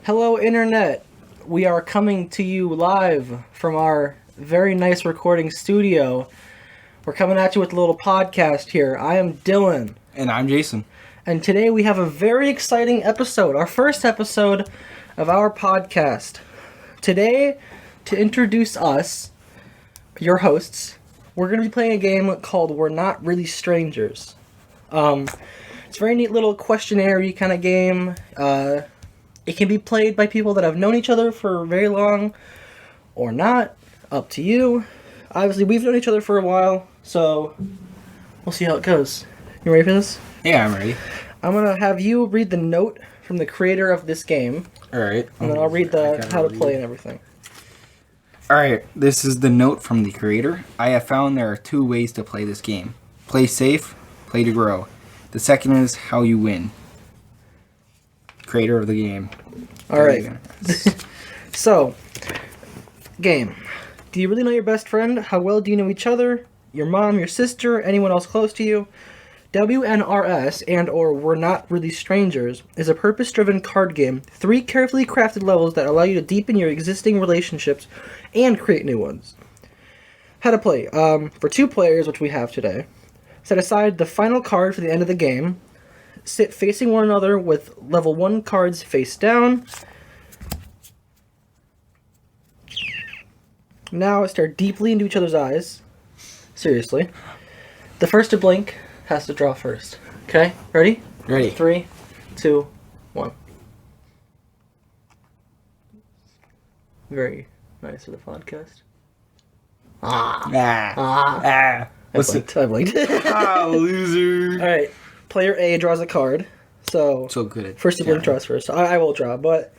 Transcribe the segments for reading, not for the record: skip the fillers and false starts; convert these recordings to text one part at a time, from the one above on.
Hello, Internet. We are coming to you live from our very nice recording studio. We're coming at you with a little podcast here. I am Dylan. And I'm Jason. And today we have a very exciting episode, our first episode of our podcast. Today, to introduce us, your hosts, we're going to be playing a game called We're Not Really Strangers. It's a very neat little questionnaire kind of game. It can be played by people that have known each other for very long or not. Up to you. Obviously, we've known each other for a while, so we'll see how it goes. You ready for this? Yeah, I'm ready. I'm going to have you read the note from the creator of this game. Alright. And then I'll read the how to play and everything. Alright, this is the note from the creator. I have found there are two ways to play this game. Play safe, play to grow. The second is how you win. Creator of the game. Alright. So, game. Do you really know your best friend? How well do you know each other? Your mom, your sister, anyone else close to you? WNRS and or We're Not Really Strangers is a purpose-driven card game. 3 carefully crafted levels that allow you to deepen your existing relationships and create new ones. How to play. For 2 players, which we have today, set aside the final card for the end of the game. Sit facing one another with level 1 cards face down. Now stare deeply into each other's eyes. Seriously. The first to blink has to draw first. Okay? Ready? Ready. 3, 2, 1. Very nice for the podcast. What's I blinked. loser. Alright. Player A draws a card. So good at first to blink draws first. I will draw, but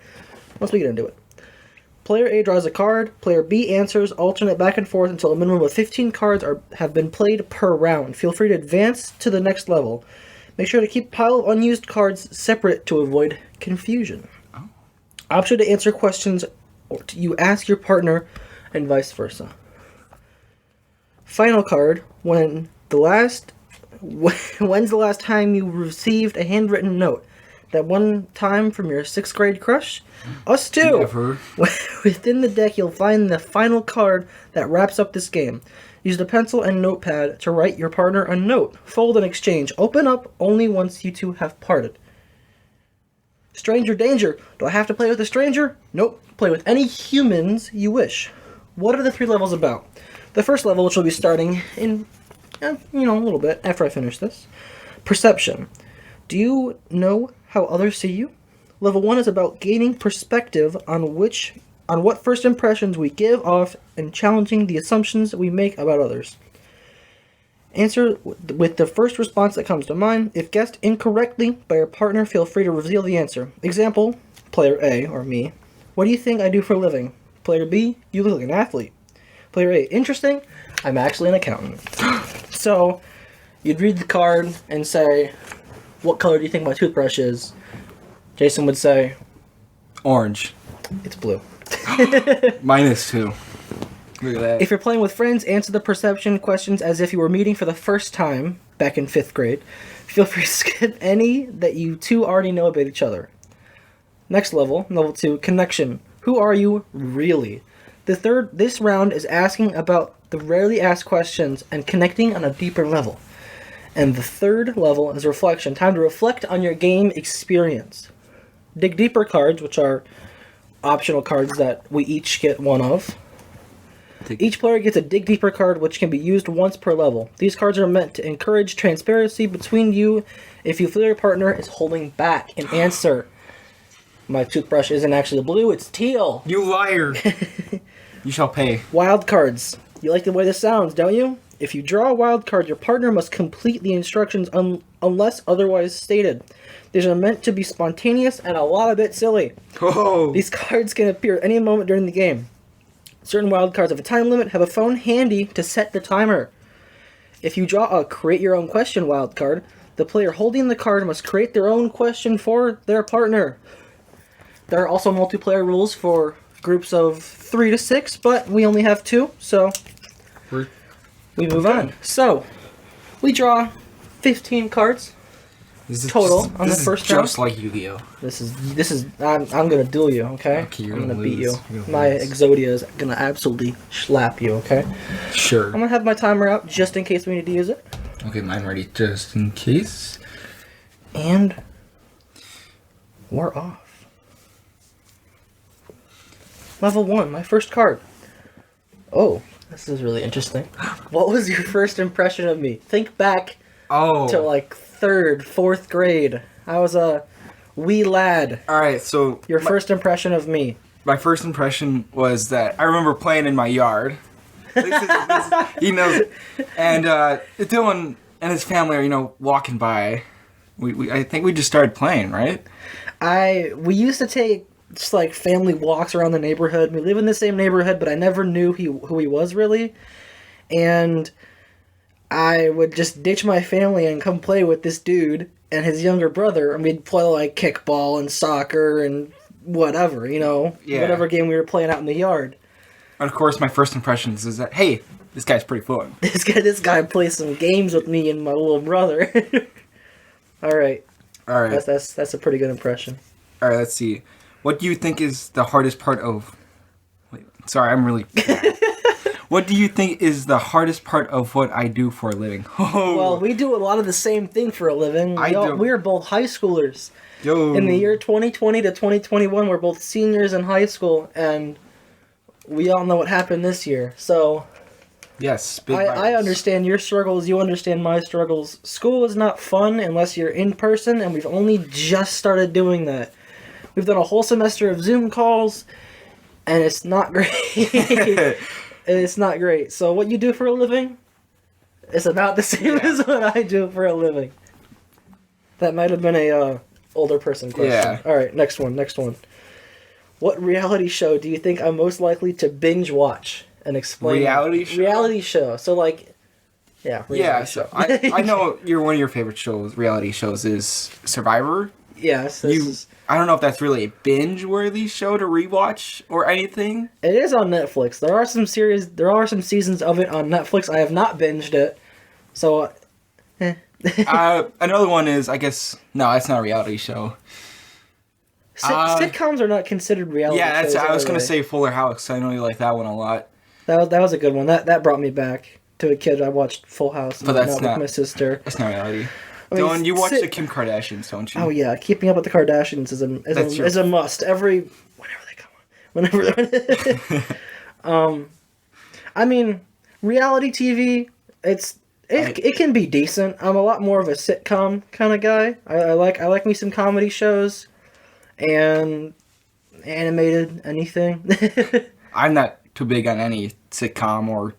once we get into it. Player A draws a card. Player B answers, alternate back and forth until a minimum of 15 cards have been played per round. Feel free to advance to the next level. Make sure to keep a pile of unused cards separate to avoid confusion. Oh. Option to answer questions you ask your partner and vice versa. Final card, when's the last time you received a handwritten note? That one time from your 6th grade crush? Us too! Never. Within the deck, you'll find the final card that wraps up this game. Use the pencil and notepad to write your partner a note. Fold and exchange. Open up only once you two have parted. Stranger danger. Do I have to play with a stranger? Nope. Play with any humans you wish. What are the 3 levels about? The first level, which will be starting in, a little bit after I finish this. Perception. Do you know how others see you? Level 1 is about gaining perspective on what first impressions we give off and challenging the assumptions we make about others. Answer with the first response that comes to mind. If guessed incorrectly by your partner, feel free to reveal the answer. Example, player A, or me. What do you think I do for a living? Player B, you look like an athlete. Player A, interesting. I'm actually an accountant. So, you'd read the card and say, what color do you think my toothbrush is? Jason would say, Orange. it's blue. -2. Look at that. If you're playing with friends, answer the perception questions as if you were meeting for the first time back in 5th grade. Feel free to skip any that you two already know about each other. Next level, level 2, connection. Who are you really? This round is asking about the rarely asked questions and connecting on a deeper level. And the 3rd level is reflection. Time to reflect on your game experience. Dig deeper cards, which are optional cards that we each get one of. Each player gets a dig deeper card, which can be used once per level. These cards are meant to encourage transparency between you if you feel your partner is holding back an answer. My toothbrush isn't actually blue, it's teal. You liar. You shall pay. Wild cards. You like the way this sounds, don't you? If you draw a wild card, your partner must complete the instructions unless otherwise stated. These are meant to be spontaneous and a lot of bit silly. Oh. These cards can appear at any moment during the game. Certain wild cards have a time limit. Have a phone handy to set the timer. If you draw a create your own question wild card, the player holding the card must create their own question for their partner. There are also multiplayer rules for groups of 3 to 6, but we only have 2, so we move on. So, we draw 15 cards. This is total just, on this the is first round. just like Yu-Gi-Oh. This is. I'm gonna duel you. Okay. Okay, you're I'm gonna gonna beat you. lose. You're gonna My lose. Exodia is gonna absolutely slap you. Okay. Sure. I'm gonna have my timer out just in case we need to use it. Okay, mine ready just in case. And we're off. Level 1, my first card. Oh, this is really interesting. What was your first impression of me? Think back Oh. to like 3rd, 4th grade. I was a wee lad. All right, so Your first impression of me. my first impression was that I remember playing in my yard. He knows, and Dylan and his family are walking by. I think we just started playing, right? We used to take just like family walks around the neighborhood. We live in the same neighborhood, but I never knew who he was really. And I would just ditch my family and come play with this dude and his younger brother, and we'd play like kickball and soccer and whatever, Yeah. whatever game we were playing out in the yard. And of course, my first impressions is that, hey, this guy's pretty fun. This guy plays some games with me and my little brother. All right. All right. That's a pretty good impression. All right, let's see. What do you think is the hardest part of... Wait, sorry, I'm really... What do you think is the hardest part of what I do for a living? Oh. Well, we do a lot of the same thing for a living. We're both high schoolers. Yo. In the year 2020 to 2021, we're both seniors in high school, and we all know what happened this year. So Yes, big I virus. understand your struggles, you understand my struggles. School is not fun unless you're in person, and we've only just started doing that. We've done a whole semester of Zoom calls, and it's not great. It's not great. So what you do for a living is about the same as what I do for a living. That might have been a older person question. Yeah. All right, next one. What reality show do you think I'm most likely to binge watch and explain? Reality show? Reality show. So like, yeah. Yeah, Reality so I know one of your favorite reality shows is Survivor. Yes. I don't know if that's really a binge-worthy show to rewatch or anything. It is on Netflix. There are some seasons of it on Netflix. I have not binged it. So, Another one is, I guess, no, it's not a reality show. sitcoms are not considered reality Yeah, shows. I was are going to they? say Fuller House. I know you like that one a lot. That was a good one. That brought me back to a kid. I watched Full House, But that's with not- my sister. That's not reality. I mean, Dylan, you watch the Kim Kardashians, don't you? Oh yeah, Keeping Up with the Kardashians is a must. Whenever they come on. I mean, reality TV. It can be decent. I'm a lot more of a sitcom kind of guy. I like me some comedy shows, and animated anything. I'm not too big on any sitcom or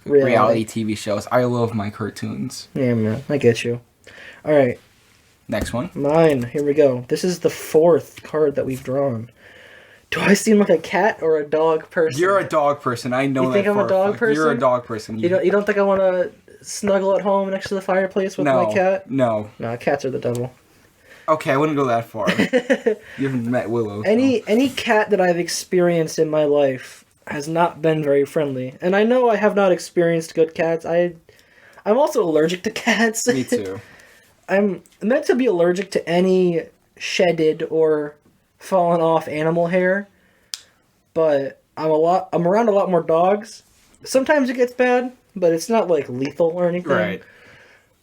reality TV shows. I love my cartoons. Yeah, man, I get you. All right, Next one. mine. Here we go. This is the 4th card that we've drawn. Do I seem like a cat or a dog person? You're a dog person. I know You think that I'm for a dog fact. You're a person? dog person. You don't think I want to snuggle at home next to the fireplace with my cat? No. No, cats are the devil. Okay, I wouldn't go that far. You haven't met Willow. So. Any cat that I've experienced in my life has not been very friendly, and I know I have not experienced good cats. I'm also allergic to cats. Me too. I'm meant to be allergic to any shedded or fallen off animal hair, but I'm around a lot more dogs. Sometimes it gets bad, but it's not like lethal or anything. Right.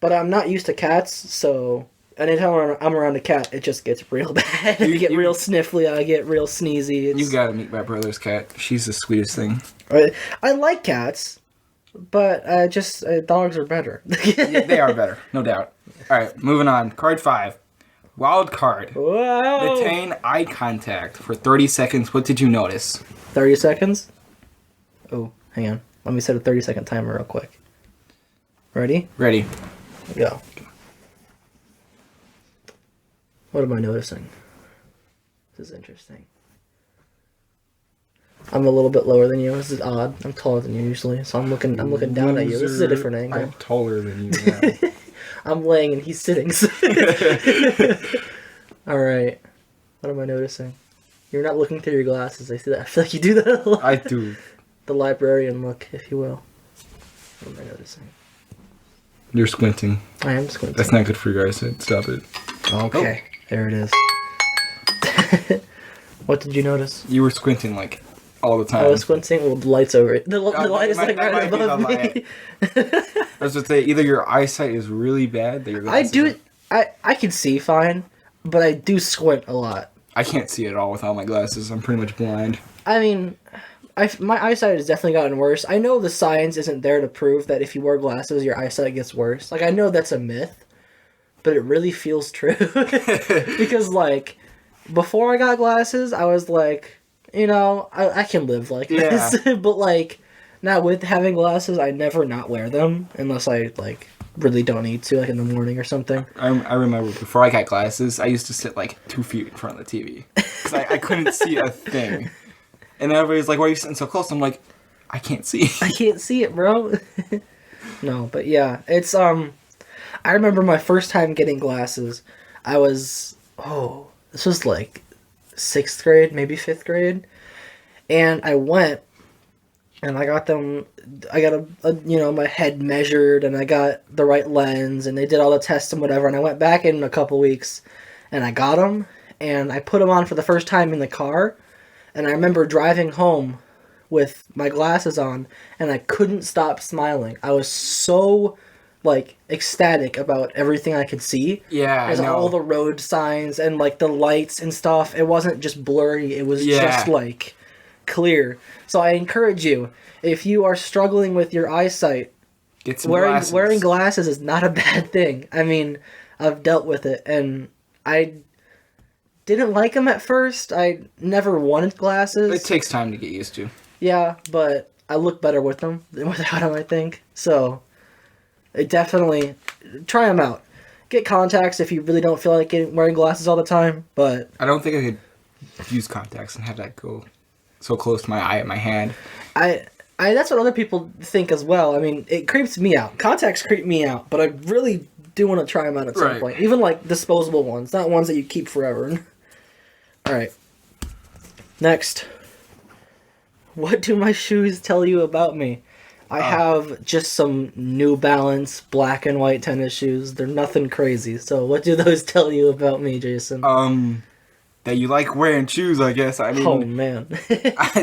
But I'm not used to cats, so anytime I'm around a cat, it just gets real bad. I get real sniffly. I get real sneezy. You gotta meet my brother's cat. She's the sweetest thing. I like cats, but dogs are better. Yeah, they are better, no doubt. All right, moving on. Card 5. Wild card. Wow. Retain eye contact for 30 seconds. What did you notice? 30 seconds? Oh, hang on. Let me set a 30-second timer real quick. Ready? Ready. Go. What am I noticing? This is interesting. I'm a little bit lower than you. This is odd. I'm taller than you usually, so I'm looking down at you. This is a different angle. I'm taller than you now. I'm laying and he's sitting. All right. What am I noticing? You're not looking through your glasses. I see that. I feel like you do that a lot. I do. The librarian look, if you will. What am I noticing? You're squinting. I am squinting. That's not good for your eyesight. Stop it. Okay, there it is. What did you notice? You were squinting like all the time. I was squinting. Well, the light's over it. The light is like right above me. I was gonna say either your eyesight is really bad that your glasses I can see fine, but I do squint a lot. I can't see at all without my glasses. I'm pretty much blind. I mean, my eyesight has definitely gotten worse. I know the science isn't there to prove that if you wear glasses, your eyesight gets worse. Like, I know that's a myth, but it really feels true. Because, like, before I got glasses, I was like, you know, I can live like this. But, like, now with having glasses, I never not wear them unless I, like, really don't need to, like, in the morning or something. I remember before I got glasses, I used to sit, like, 2 feet in front of the TV. Because I couldn't see a thing. And everybody's like, why are you sitting so close? I'm like, I can't see. I can't see it, bro. No, but yeah, it's, I remember my first time getting glasses. I was, this was like 6th grade, maybe 5th grade. And I went, and I got them, I got my head measured, and I got the right lens, and they did all the tests and whatever, and I went back in a couple weeks, and I got them, and I put them on for the first time in the car. And I remember driving home with my glasses on, and I couldn't stop smiling. I was so, like, ecstatic about everything I could see. Yeah, As all the road signs and, like, the lights and stuff. It wasn't just blurry. It was just, like, clear. So I encourage you, if you are struggling with your eyesight, get some glasses. Wearing glasses is not a bad thing. I mean, I've dealt with it, and I didn't like them at first. I never wanted glasses. It takes time to get used to. Yeah, but I look better with them than without them, I think. So, definitely try them out. Get contacts if you really don't feel like wearing glasses all the time, but I don't think I could use contacts and have that go so close to my eye at my hand. I that's what other people think as well. I mean, it creeps me out. Contacts creep me out, but I really do want to try them out at some point. Even, like, disposable ones, not ones that you keep forever. Alright. Next. What do my shoes tell you about me? I have just some New Balance black and white tennis shoes. They're nothing crazy. So what do those tell you about me, Jason? That you like wearing shoes, I guess. I mean, oh, man.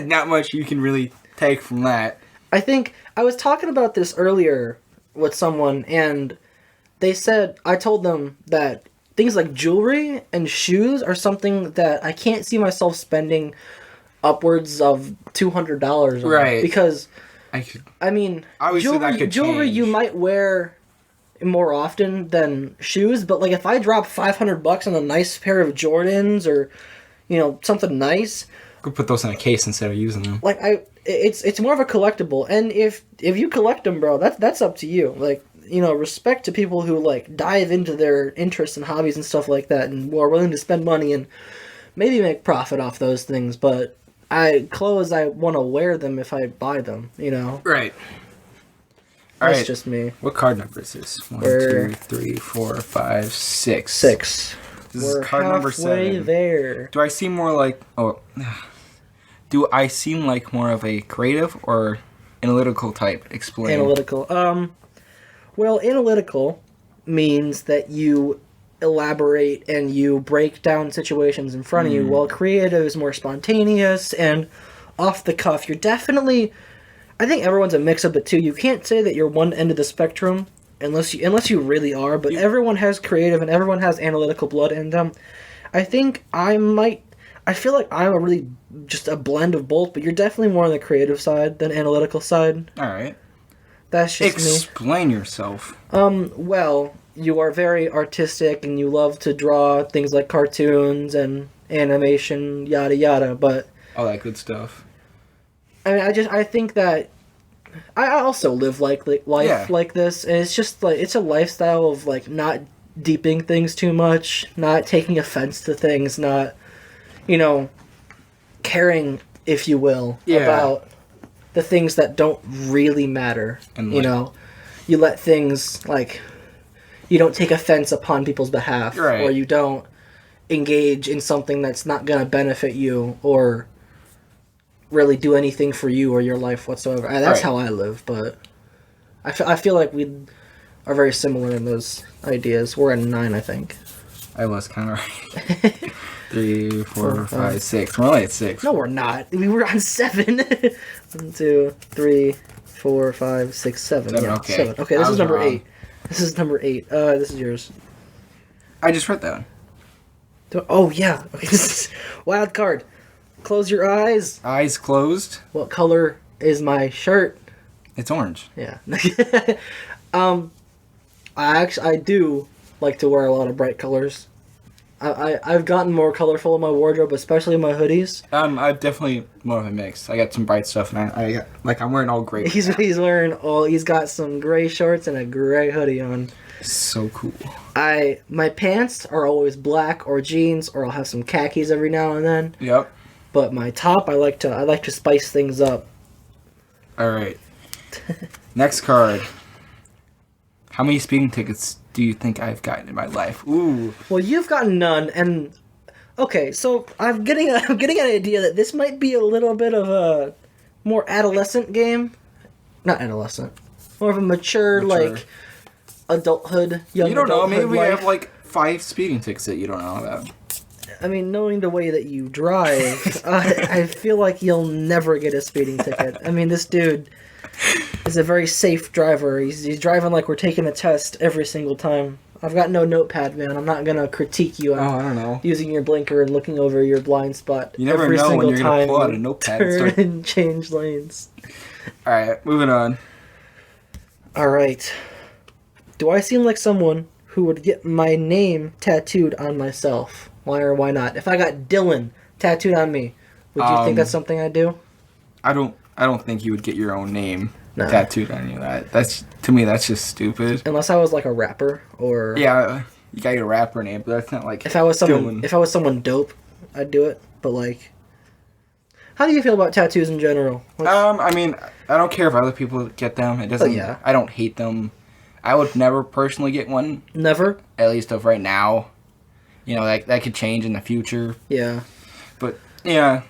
not much you can really take from that. I think I was talking about this earlier with someone, and they said, I told them that things like jewelry and shoes are something that I can't see myself spending upwards of $200 on. Right. Because, I mean, obviously that could jewelry change. you might wear more often than shoes, but, like, if I drop $500 on a nice pair of Jordans or, you know, something nice, could put those in a case instead of using them. like, it's more of a collectible. And if you collect them, bro, that's up to you. Like, you know, respect to people who, like, dive into their interests and hobbies and stuff like that and are willing to spend money and maybe make profit off those things. But I want to wear them if I buy them, you know? Right. That's just me. What card number is this? 1, 2, 3, 4, 5, 6. 6. This We're is card number 7. There. Do I seem more like... do I seem like more of a creative or analytical type? Explain. Analytical. Well, analytical means that you elaborate and you break down situations in front of you, while creative is more spontaneous and off the cuff. You're definitely... I think everyone's a mix of it too. You can't say that you're one end of the spectrum unless you really are, but everyone has creative and everyone has analytical blood in them. I think I feel like I'm a really just a blend of both, but you're definitely more on the creative side than analytical side. Alright. That's just me. Explain yourself. Well, you are very artistic and you love to draw things like cartoons and animation, yada yada, but All that good stuff. I mean, I think that I also live life like this, and it's just like it's a lifestyle of like not deeping things too much, not taking offense to things, not, you know, caring, if you will, about the things that don't really matter. And you know, you let things like you don't take offense upon people's behalf, or you don't engage in something that's not gonna benefit you or really do anything for you or your life whatsoever. That's how I live, but I feel like are very similar in those ideas. We're at 9, I think. I was kind of right. 3, 4, 5, 6. We're only at 6. No, we're not. We were on 7. 1, 2, 3, 4, 5, 6, 7. Seven, Yeah, okay. 7. Okay, I this is was number wrong. 8. This is number 8. This is yours. I just read that one. Oh, yeah. Okay, this is wild card. Close your eyes. Eyes closed. What color is my shirt? It's orange. Yeah. I do like to wear a lot of bright colors. I've gotten more colorful in my wardrobe, especially my hoodies. I'm definitely more of a mix. I got some bright stuff, and I'm wearing all gray. He's wearing he's got some gray shorts and a gray hoodie on. So cool. My pants are always black or jeans, or I'll have some khakis every now and then. Yep. But my top, I like to spice things up. All right. Next card. How many speeding tickets do you think I've gotten in my life? Ooh. Well, you've gotten none, and okay, so I'm getting an idea that this might be a little bit of a more adolescent game. Not adolescent, more of a mature. Like adulthood. Young You don't know. Maybe we life. have like 5 speeding tickets that you don't know about. I mean, knowing the way that you drive, I feel like you'll never get a speeding ticket. I mean, this dude is a very safe driver. He's driving like we're taking a test every single time. I've got no notepad, man. I'm not gonna critique you on I don't know. using your blinker and looking over your blind spot. You never every know when single you're gonna time pull out you a notepad and turn start- and change lanes. All right, moving on. All right. Do I seem like someone who would get my name tattooed on myself? Why or why not? If I got Dylan tattooed on me, would you think that's something I'd do? I don't think you would get your own name No. tattooed on you. That's to me that's just stupid. Unless I was like a rapper or Yeah, you got your rapper name, but that's not like if I was someone dope, I'd do it. But like, how do you feel about tattoos in general? I mean, I don't care if other people get them. It doesn't. yeah. I don't hate them. I would never personally get one. Never. At least of right now. You know, that could change in the future. Yeah. But yeah.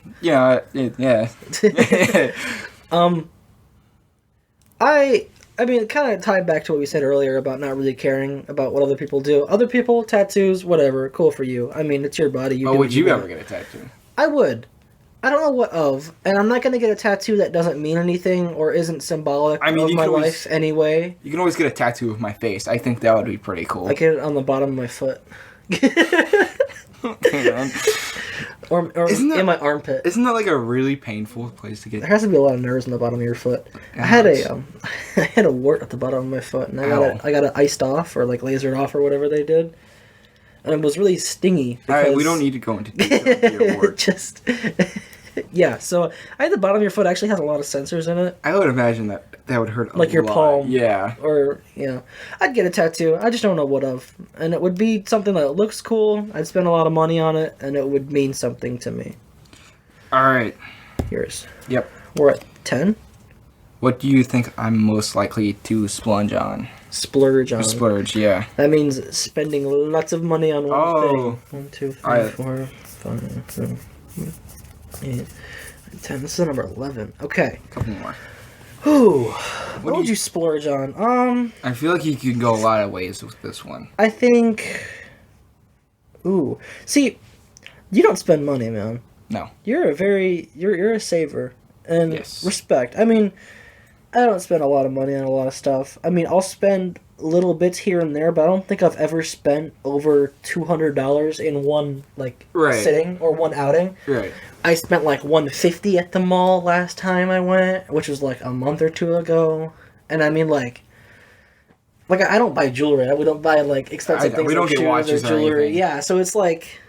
I mean, it kind of tied back to what we said earlier about not really caring about what other people do. Other people, tattoos, whatever, cool for you. I mean, it's your body. You do would what you want. ever get a tattoo? I would. I don't know what of, and I'm not going to get a tattoo that doesn't mean anything or isn't symbolic of you my can always- life anyway. You can always get a tattoo of my face. I think that would be pretty cool. I get it on the bottom of my foot. or in my armpit. Isn't that like a really painful place to get? There has to be a lot of nerves in the bottom of your foot. I had I had a wart at the bottom of my foot, and I got it iced off or like lasered off or whatever they did, and it was really stingy. All right, we because- don't need to go into detail of your work. Just yeah. So I had the bottom of your foot actually has a lot of sensors in it, I would imagine that would hurt a like your lot. palm. Yeah. Or I'd get a tattoo. I just don't know what of, and it would be something that looks cool. I'd spend a lot of money on it, and it would mean something to me. All right. Yours. Yep. We're at 10. What do you think I'm most likely to splurge on? Splurge on. Splurge, yeah. That means spending lots of money on one thing. 1, 2, 3, Alright. 4, 5, 6, 8, 10. This is number 11. Okay. A couple more. Ooh. What What do would you- you splurge on? I feel like you could go a lot of ways with this one. I think. Ooh. See, you don't spend money, man. No. You're a saver. And Yes. respect. I mean, I don't spend a lot of money on a lot of stuff. I mean, I'll spend little bits here and there, but I don't think I've ever spent over $200 in one sitting or one outing. Right. I spent like $150 at the mall last time I went, which was like a month or two ago. And I mean, like I don't buy jewelry. We don't buy like expensive things. We don't like get shoes watches or or jewelry. anything. Yeah, so it's like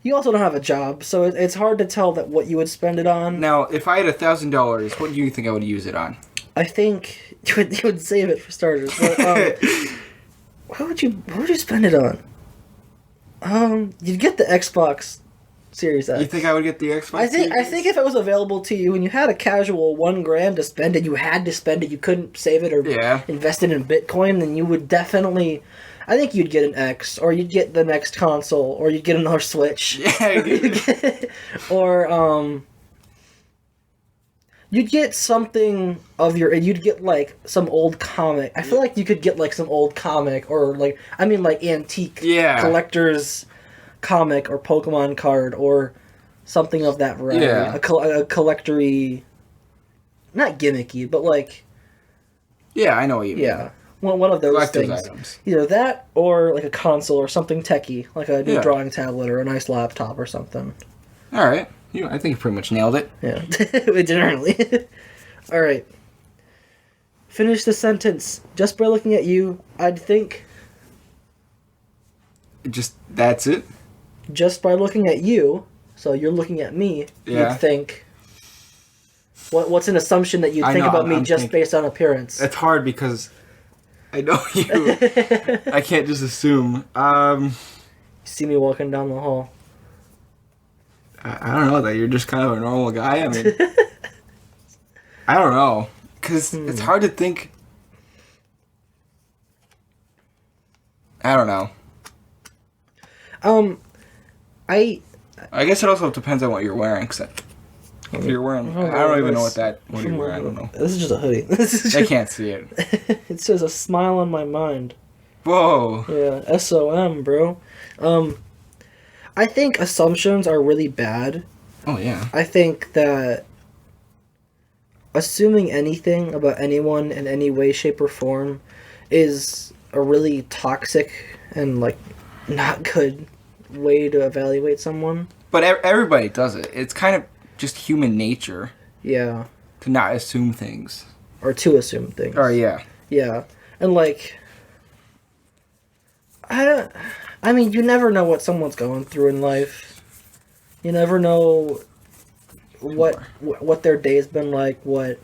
you also don't have a job, so it's hard to tell that what you would spend it on. Now, if I had $1,000, what do you think I would use it on? I think you would save it for starters. But, what would you spend it on? You'd get the Xbox Series X. You think I would get the Xbox? I think Series? if it was available to you and you had a casual $1,000 to spend it, you had to spend it. You couldn't save it or Yeah. invest it in Bitcoin. Then you would definitely. I think you'd get an X, or you'd get the next console, or you'd get another Switch. Yeah. Or You'd get something of your. You'd get like some old comic. I feel like you could get like some old comic or like like antique collector's comic or Pokemon card or something of that variety. Yeah. A collectory, not gimmicky, but like. Yeah, I know what you mean. Yeah. One of those Collector's things. items. Either that or like a console or something techie, like a new Yeah. drawing tablet or a nice laptop or something. All right. I think you pretty much nailed it. Yeah. Generally. All right. Finish the sentence. Just by looking at you, I'd think. That's it? Just by looking at you, so you're looking at me, Yeah. you'd think. What's an assumption that you think about me just based on appearance? It's hard because I know you. I can't just assume. You see me walking down the hall. I don't know, that you're just kind of a normal guy. I mean, I don't know. Because it's hard to think. I don't know. I guess it also depends on what you're wearing. Cause if you're wearing, I don't even know what you're wearing. I don't know. This is just a hoodie. I can't see it. It says a smile on my mind. Whoa. Yeah, SOM, bro. I think assumptions are really bad. Oh, yeah. I think that assuming anything about anyone in any way, shape, or form is a really toxic and, like, not good way to evaluate someone. But everybody does it. It's kind of just human nature. Yeah. To not assume things. Or to assume things. Oh, yeah. Yeah. And, like, I mean, you never know what someone's going through in life. You never know what their day's been like, what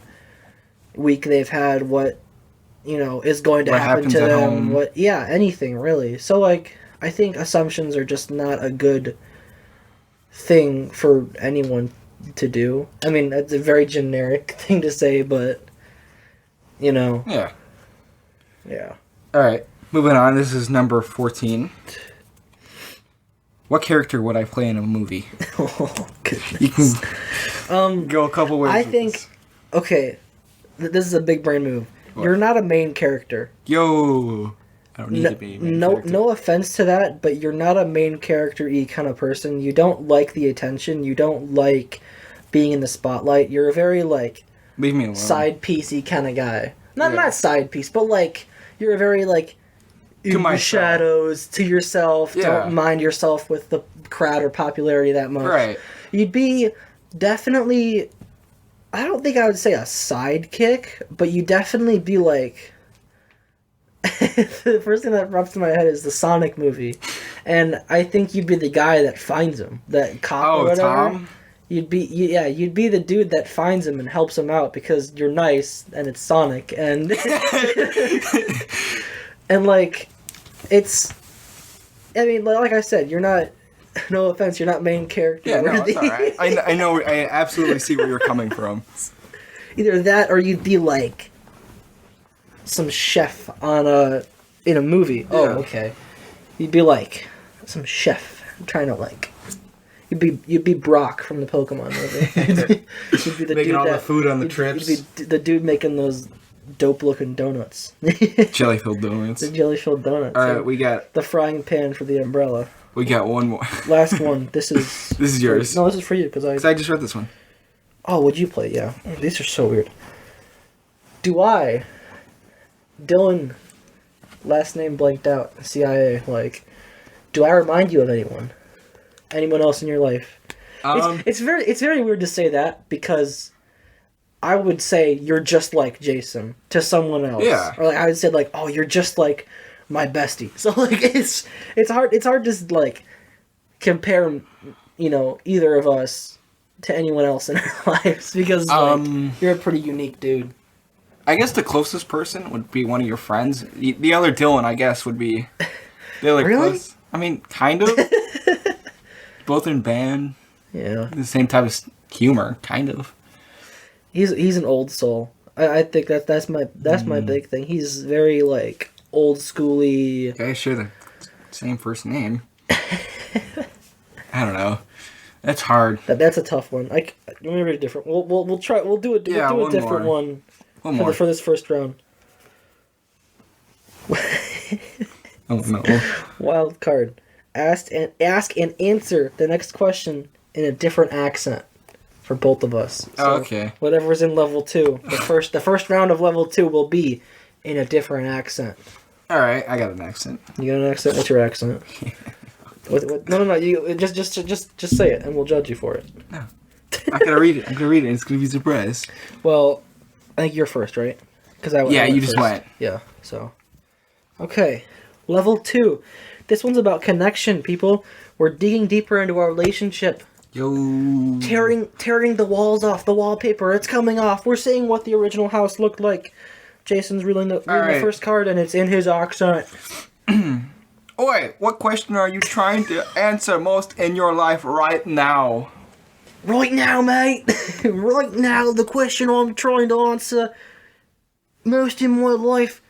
week they've had, what, is going to happen to them. Home. Anything, really. So, like, I think assumptions are just not a good thing for anyone to do. I mean, that's a very generic thing to say, but, Yeah. Yeah. All right. Moving on. This is number 14. What character would I play in a movie? Oh, goodness. You can go a couple ways. I think, okay, this is a big brain move. What? You're not a main character. Yo, I don't need to be a main character. No offense to that, but you're not a main character-y kind of person. You don't like the attention. You don't like being in the spotlight. You're a very, like, leave me alone. Side piecey kind of guy. Not side piece, but, like, you're a very, like, in the shadows, to yourself. Yeah. Don't mind yourself with the crowd or popularity that much. Right. You'd be definitely, I don't think I would say a sidekick, but you definitely be like, the first thing that pops to my head is the Sonic movie. And I think you'd be the guy that finds him, that cop or whatever. Tom? You'd be the dude that finds him and helps him out because you're nice and it's Sonic and and like it's, I mean, like I said, you're not, no offense, you're not main character. Yeah, no, it's alright. I know, I absolutely see where you're coming from. Either that or you'd be like some chef in a movie. Yeah. Oh, okay. You'd be like some chef trying to like. You'd be Brock from the Pokemon movie. You'd be the making dude all that, the food on the trips. You'd be the dude making those dope-looking donuts. Jelly-filled donuts. The jelly-filled donuts. All right, we got the frying pan for the umbrella. We got one more. Last one. This is. This is yours. No, this is for you because I just read this one. Oh, would you play? Yeah. These are so weird. Do I, Dylan, last name blanked out, CIA, like, do I remind you of anyone? Anyone else in your life? It's very weird to say that because I would say you're just like Jason to someone else. Yeah. Or like I would say like, oh, you're just like my bestie. So like it's hard to like compare, either of us to anyone else in our lives because you're a pretty unique dude. I guess the closest person would be one of your friends. The other Dylan, I guess, would be the other really? close. I mean, kind of. Both in band. Yeah. The same type of humor, kind of. He's an old soul. I think that's my big thing. He's very like old schooly. You guys share the same first name. I don't know. That's hard. That's a tough one. Let me read a different. We'll try. We'll do a different one for this first round. Oh no. Wild card. Ask and answer the next question in a different accent for both of us. So okay. Whatever's in level 2, the first round of level 2 will be in a different accent. All right, I got an accent. You got an accent? What's your accent? No. You just say it, and we'll judge you for it. No, I'm gonna read it. It's gonna be a surprise. Well, I think you're first, right? Because I you went just first. went. Yeah. So, okay, level 2. This one's about connection, people. We're digging deeper into our relationship. Yo. Tearing the walls off, the wallpaper. It's coming off. We're seeing what the original house looked like. Jason's reading the first card, and it's in his accent. Oi, what question are you trying to answer most in your life right now? Right now, mate. Right now, the question I'm trying to answer most in my life.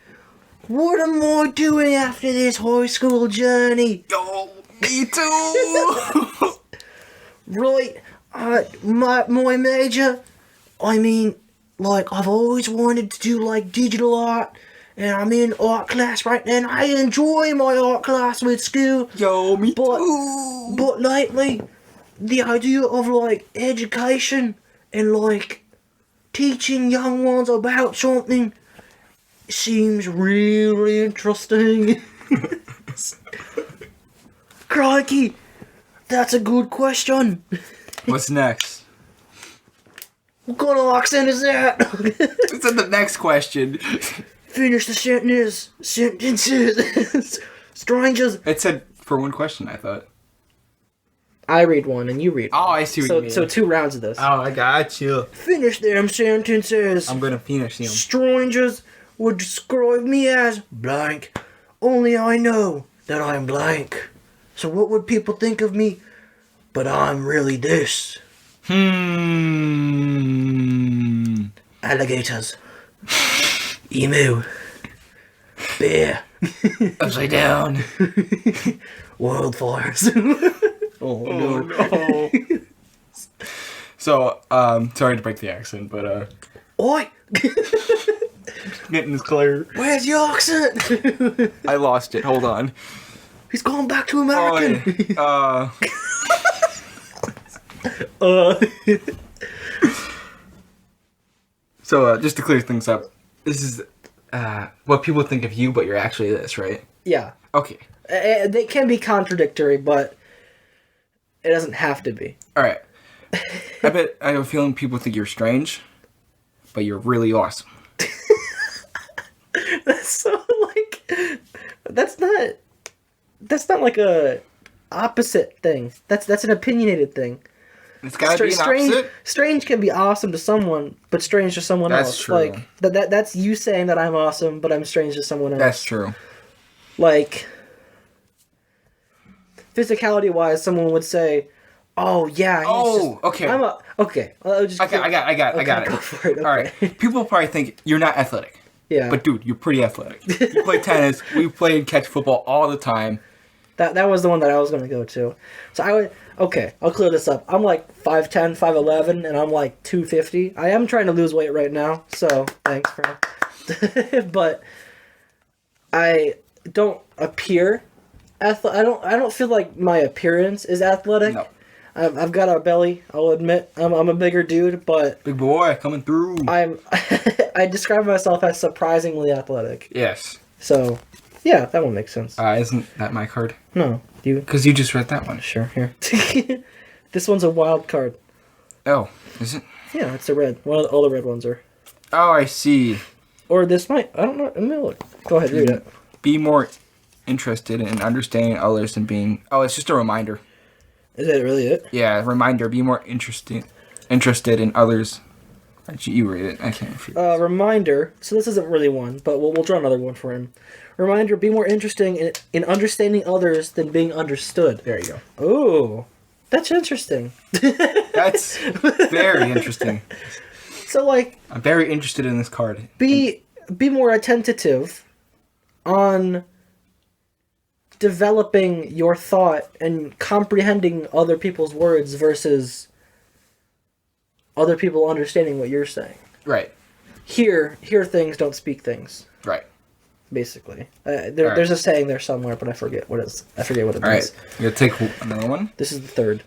What am I doing after this high school journey? Yo, me too. Right, my major, I mean, like, I've always wanted to do, like, digital art, and I'm in art class right now, and I enjoy my art class with school. Yo, me too. But lately, the idea of, like, education and, like, teaching young ones about something seems really interesting. Crikey! That's a good question. What's next? What kind of accent is that? It's in the next question. Finish the sentences. Strangers. It said for one question, I thought. I read one and you read one. Oh, I see what you mean. So 2 rounds of this. Oh, I got you. Finish them sentences. I'm gonna finish them. Strangers would describe me as blank. Only I know that I'm blank. So what would people think of me? But I'm really this. Alligators. Emu. Bear. Upside down. Wildfires. Oh no. So, sorry to break the accent, but Oi! getting this clear. Where's your accent? I lost it. Hold on. He's going back to American. So, just to clear things up, this is what people think of you, but you're actually this, right? Yeah. Okay. They can be contradictory, but it doesn't have to be. All right. I have a feeling people think you're strange, but you're really awesome. That's so like that's not like a opposite thing. That's an opinionated thing. It's gotta be an opposite. Strange can be awesome to someone, but strange to someone else. That's true. Like that's you saying that I'm awesome, but I'm strange to someone else. That's true. Like physicality wise, someone would say, "Oh yeah." Okay. Okay. I got it. Go for it. Okay. All right. People probably think you're not athletic. Yeah. But dude, you're pretty athletic. You play tennis. We play and catch football all the time. That was the one that I was gonna go to. So I'll clear this up. I'm like 5'10", 5'11", and I'm like 250. I am trying to lose weight right now, so thanks for but I don't appear I don't feel like my appearance is athletic. No. I've got a belly, I'll admit. I'm a bigger dude, but Big boy coming through. I describe myself as surprisingly athletic. Yes. So, yeah, that one makes sense. Isn't that my card? No, you. Because you just read that one. Sure, here. This one's a wild card. Oh, is it? Yeah, it's a red. All the red ones are. Oh, I see. Or this might. I don't know. Let me look. Go ahead, read it. Be more interested in understanding others than being. Oh, it's just a reminder. Is that really it? Yeah, reminder. Be more interested in others. You read it. I can't. Reminder. So this isn't really one, but we'll draw another one for him. Reminder: be more interesting in understanding others than being understood. There you go. Oh, that's interesting. That's very interesting. So, like, I'm very interested in this card. Be more attentive on developing your thought and comprehending other people's words versus other people understanding what you're saying. Right. Hear things, don't speak things. Right. Basically, there's a saying there somewhere, but I forget what it means. All right. You gotta take another one. This is the third.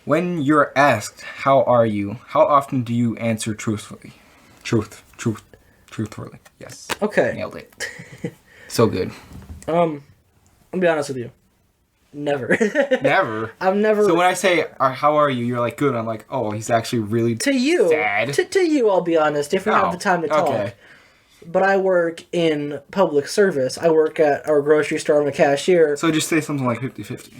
When you're asked, "How are you?" how often do you answer truthfully? Truthfully. Yes. Okay. Nailed it. So good. I'll be honest with you. Never. Never. I've never. So when I say, "How are you?" you're like, "Good." I'm like, "Oh, he's actually really to you. sad." To you, I'll be honest. If we have the time to talk. Okay. But I work in public service. I work at our grocery store. I'm a cashier. So just say something like 50-50.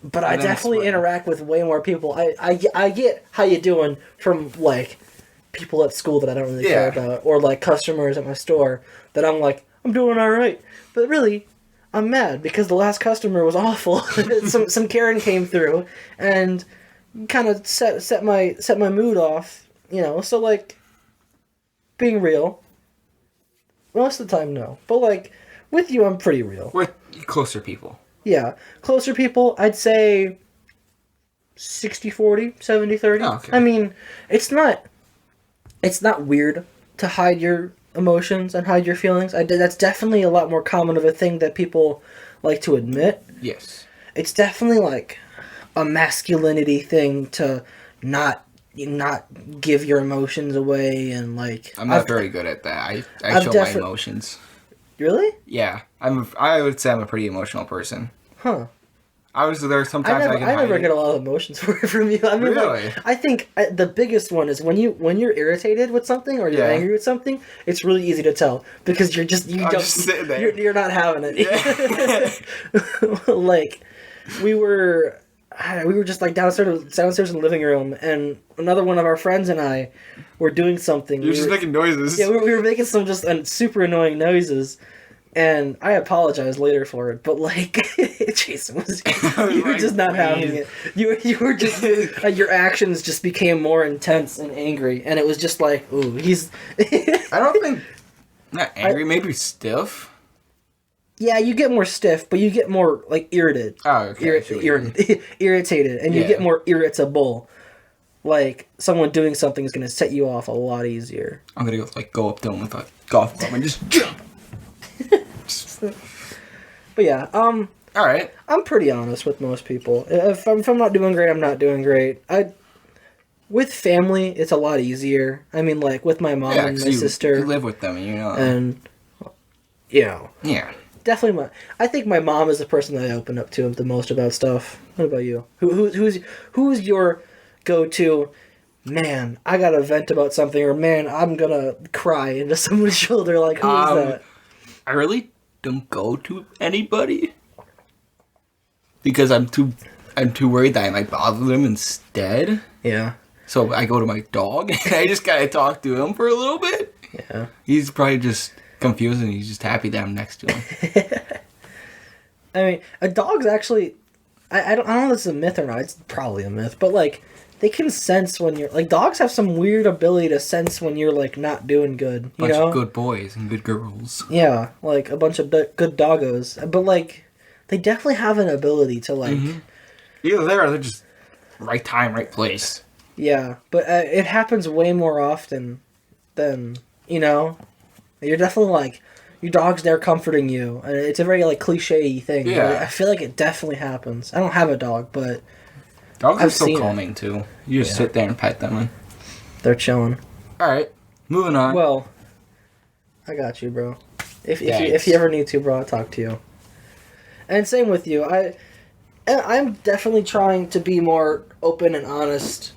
But I definitely interact with way more people. I get how you doing from, like, people at school that I don't really care about. Or, like, customers at my store that I'm like, I'm doing all right. But really, I'm mad because the last customer was awful. some Karen came through and kind of set my mood off, you know. So, like, being real. Most of the time, no. But, like, with you, I'm pretty real. With closer people. Yeah. Closer people, I'd say 60-40, 70-30. Oh, okay. I mean, it's not weird to hide your emotions and hide your feelings. That's definitely a lot more common of a thing that people like to admit. Yes. It's definitely, like, a masculinity thing to not give your emotions away and, like... I'm not very good at that. I show my emotions. Really? Yeah. I would say I'm a pretty emotional person. Huh. I was there sometimes I never get a lot of emotions from you. I mean, really? Like, I think the biggest one is when you're irritated with something or you're angry with something, it's really easy to tell because you're just sitting there. You're not having it. Yeah. Like we were just like downstairs in the living room, and another one of our friends and I were doing something. You're just making noises. Yeah, we were making some just super annoying noises, and I apologized later for it. But like, Jason you were just not having it. You were just your actions just became more intense and angry, and it was just like, ooh, he's. I don't think not angry, maybe stiff. Yeah, you get more stiff, but you get more, like, irritated. Oh, okay. Irritated, and you get more irritable. Like, someone doing something is going to set you off a lot easier. I'm going to, go up to them with a golf club and just jump. But yeah, alright. I'm pretty honest with most people. If I'm not doing great, I'm not doing great. With family, it's a lot easier. I mean, like, with my mom and my sister. You live with them, you know. And, you know. Yeah. Definitely, I think my mom is the person that I open up to the most about stuff. What about you? Who's your go-to? Man, I gotta vent about something, or man, I'm gonna cry into someone's shoulder. Like, who is that? I really don't go to anybody because I'm too worried that I might bother them instead. Yeah. So I go to my dog and I just gotta talk to him for a little bit. Yeah. He's probably just confused and he's just happy that I'm next to him. I mean, a dog's actually, I don't know if it's a myth or not. It's probably a myth, but like they can sense when you're like dogs have some weird ability to sense when you're like not doing good. You know, of good boys and good girls. Yeah, like a bunch of good doggos, but like they definitely have an ability to like. Mm-hmm. Either there or they're just right time, right place. Yeah, but it happens way more often than you know. You're definitely like, your dog's there comforting you. And it's a very like cliche thing. Yeah. I feel like it definitely happens. I don't have a dog, but dogs are so calming too. You just sit there and pet them and they're chilling. Alright, moving on. Well, I got you, bro. If you ever need to, bro, I'll talk to you. And same with you. I'm definitely trying to be more open and honest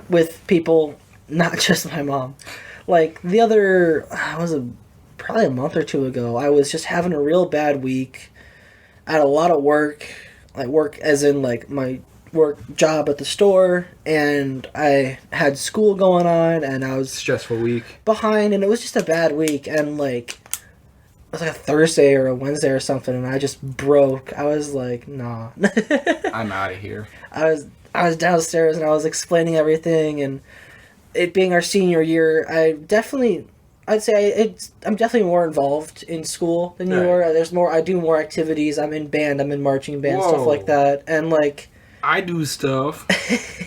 with people, not just my mom. Like, the other, probably a month or two ago, I was just having a real bad week. I had a lot of work, like work as in like my work job at the store, and I had school going on, and I was stressful week behind, and it was just a bad week, and like it was like a Thursday or a Wednesday or something, and I just broke. I was like, nah. I'm out of here. I was downstairs and I was explaining everything, and it being our senior year, I definitely I'd say I'm definitely more involved in school than you Right. are. There's more. I do more activities. I'm in band. I'm in marching band, stuff Whoa. like that. And like, I do stuff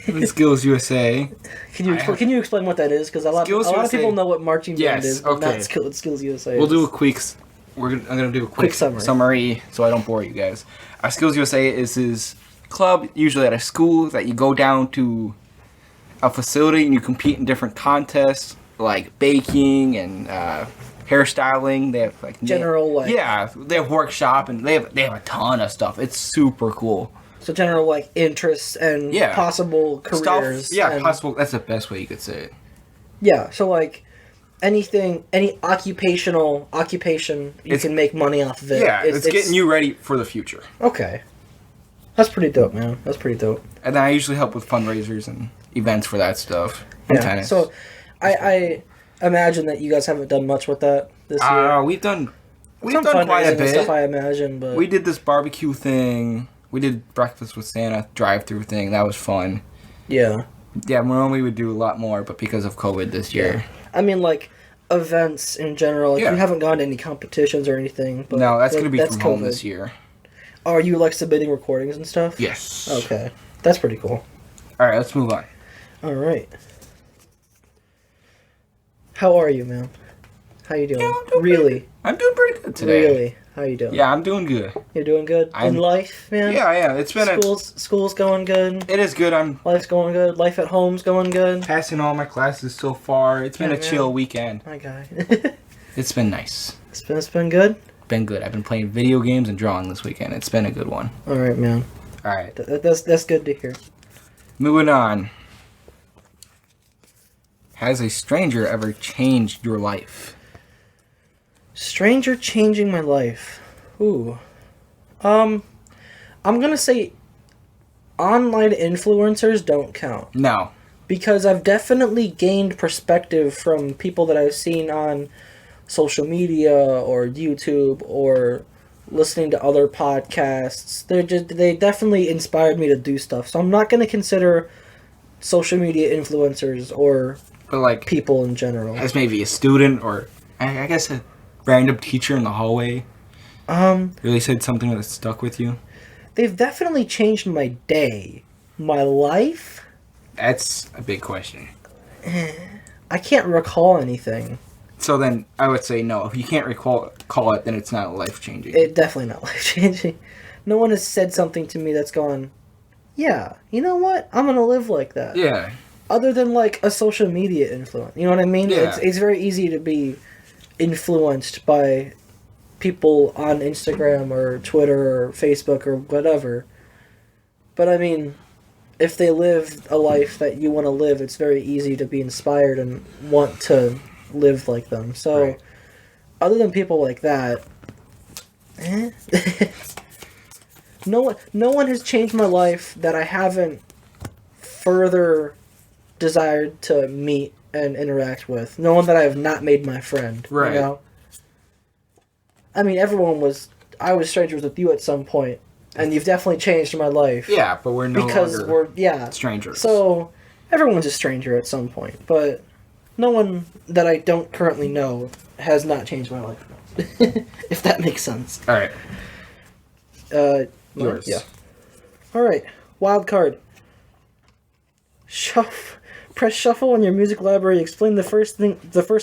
in Skills USA. can you explain what that is? Because a lot Skills of USA. people know what marching band Yes, is, but okay. not Skills USA. We'll do a is. quick. I'm gonna do a quick summary so I don't bore you guys. Skills USA is this club, usually at a school, that you go down to a facility and you compete in different contests like baking and hairstyling. They have like General, like- yeah, they have workshop and they have a ton of stuff. It's super cool. So general like interests and Yeah. possible careers. Stuff, yeah, and, possible. That's the best way you could say it. Yeah. So like anything, any occupation, you can make money off of it. Yeah, it's getting you ready for the future. Okay. That's pretty dope, man. That's pretty dope. And then I usually help with fundraisers and events for that stuff. And Yeah. tennis. So, I imagine that you guys haven't done much with that this year. We've done Some quite a fundraising and bit. stuff, I imagine, but We did this barbecue thing. We did breakfast with Santa drive-through thing. That was fun. yeah. Yeah, normally we would do a lot more, but because of COVID this year, I mean, like events in general. Like Yeah. you haven't gone to any competitions or anything. But no, that's gonna be that's from home COVID. this year. Are you like submitting recordings and stuff? Yes. Okay, that's pretty cool. All right, let's move on. All right. How are you, man? How you doing? Yeah, I'm doing Really? I'm doing pretty good today. Really? How you doing? Yeah, I'm doing good. You're doing good in life, man. Yeah. It's been School's going good. It is good. I'm Life's going good. Life at home's going good. passing all my classes so far. It's been Yeah, a man. chill weekend. My guy. It's been nice. it's been good. Been good. I've been playing video games and drawing this weekend. It's been a good one. All right, man. All right. That's good to hear. Moving on. Has a stranger ever changed your life? Stranger changing my life. Ooh. I'm gonna say online influencers don't count. No. Because I've definitely gained perspective from people that I've seen on social media or YouTube or listening to other podcasts. They definitely inspired me to do stuff. So I'm not going to consider social media influencers or But like, people in general. as maybe a student or I guess a random teacher in the hallway really said something that stuck with you? They've definitely changed my day. My life? That's a big question. I can't recall anything. So then I would say no. If you can't call it, then it's not life changing. It definitely not life changing. No one has said something to me that's gone, yeah, you know what? I'm gonna live like that. Yeah. Other than like a social media influence. You know what I mean? Yeah. It's very easy to be influenced by people on Instagram or Twitter or Facebook or whatever. But I mean, if they live a life that you want to live, it's very easy to be inspired and want to live like them. So, Right. other than people like that, no one has changed my life that I haven't further desired to meet and interact with. No one that I have not made my friend. Right. You know? I mean, I was strangers with you at some point, and you've definitely changed my life. Yeah, but we're no Because longer strangers. So, everyone's a stranger at some point, but no one that I don't currently know has not changed my life. If that makes sense. All right. Yours. Yeah. All right. Wild card. Press shuffle in your music library. Explain the first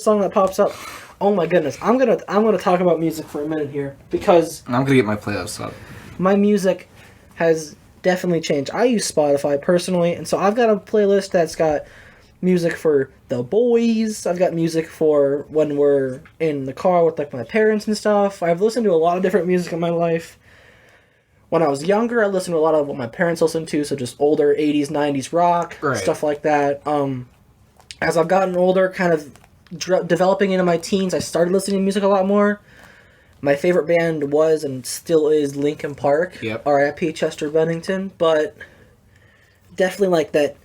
song that pops up. Oh my goodness. I'm gonna talk about music for a minute here because I'm gonna get my playlist up. my music has definitely changed. I use Spotify personally, and so I've got a playlist that's got music for the boys. I've got music for when we're in the car with like my parents and stuff. I've listened to a lot of different music in my life. When I was younger, I listened to a lot of what my parents listened to, so just older 80s, 90s rock, Right. stuff like that. As I've gotten older, kind of developing into my teens, I started listening to music a lot more. My favorite band was and still is Linkin Park. Yep. R.I.P. Chester Bennington, but definitely like that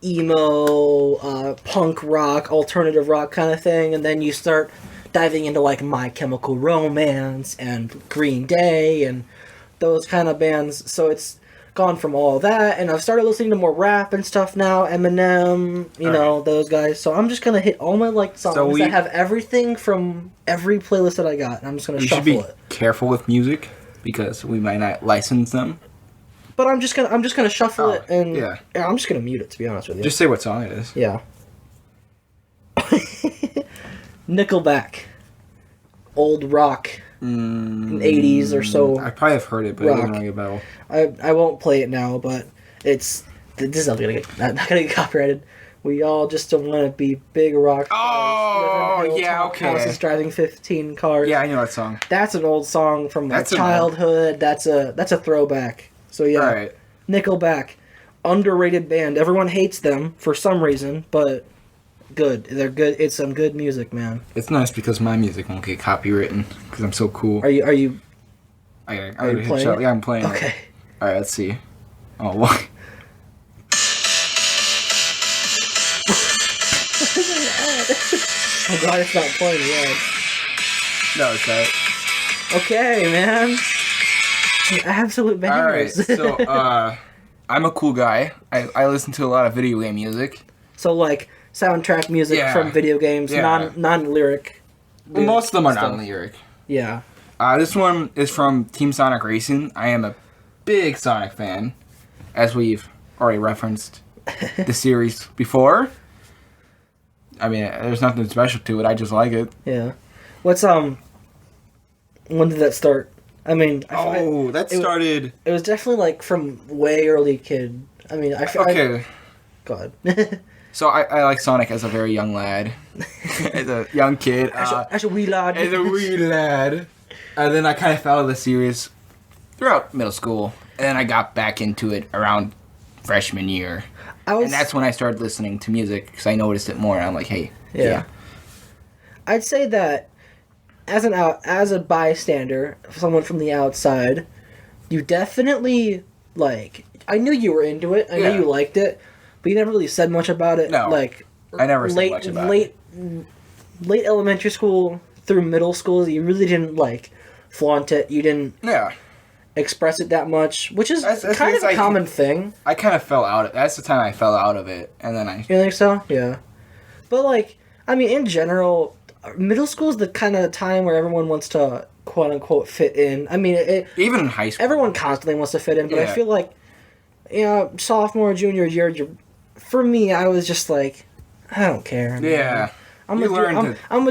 emo, punk rock, alternative rock kind of thing, and then you start diving into like My Chemical Romance and Green Day and those kind of bands. So it's gone from all that, and I've started listening to more rap and stuff now. Eminem, you know, those guys. So I'm just gonna hit all my liked songs that have everything from every playlist that I got, and I'm just gonna shuffle it. You should be careful with music because we might not license them. But I'm just gonna shuffle it, and yeah, I'm just gonna mute it, to be honest with you. Just say what song it is. Yeah. Nickelback, old rock, in 80s or so. I probably have heard it, but it doesn't ring a bell. I won't play it now, but this is not gonna get copyrighted. We all just don't want to be big rock stars. Oh, yeah, okay. Houses driving 15 cars. Yeah, I know that song. That's an old song from my childhood. That's a throwback. So yeah, all right. Nickelback, underrated band. Everyone hates them for some reason, but good. They're good. It's some good music, man. It's nice because my music won't get copywritten because I'm so cool. Are you? Are you playing it? Yeah, I'm playing it. Okay. All right, let's see. Oh, what? I'm glad it's not playing yet. No, it's not. Okay, man. Some absolute bangers. Alright, so, I'm a cool guy. I listen to a lot of video game music. So, like, soundtrack music from video games, non-lyric. Well, most of them are non-lyric. Yeah. This one is from Team Sonic Racing. I am a big Sonic fan, as we've already referenced the series before. I mean, there's nothing special to it. I just like it. Yeah. What's when did that start? I mean, that started. It was definitely like from way early kid. I mean, okay. Go ahead. So I like Sonic as a very young lad, as a young kid. As a wee lad. As a wee lad. And then I kind of fell out of the series throughout middle school, and then I got back into it around freshman year. And that's when I started listening to music because I noticed it more. And I'm like, hey, yeah. I'd say that as a bystander, someone from the outside, you definitely like. I knew you were into it. I knew you liked it, but you never really said much about it. No, like I never said much about it. Late elementary school through middle school, you really didn't like flaunt it. You didn't. Yeah. Express it that much, which is kind of a common thing. I kind of fell out. That's the time I fell out of it, and then I. You think so? Yeah, but like, I mean, in general, middle school is the kind of time where everyone wants to quote unquote fit in. I mean, even in high school, everyone constantly wants to fit in, but I feel like, sophomore, junior year, for me, I was just like, I don't care. Yeah. I'm gonna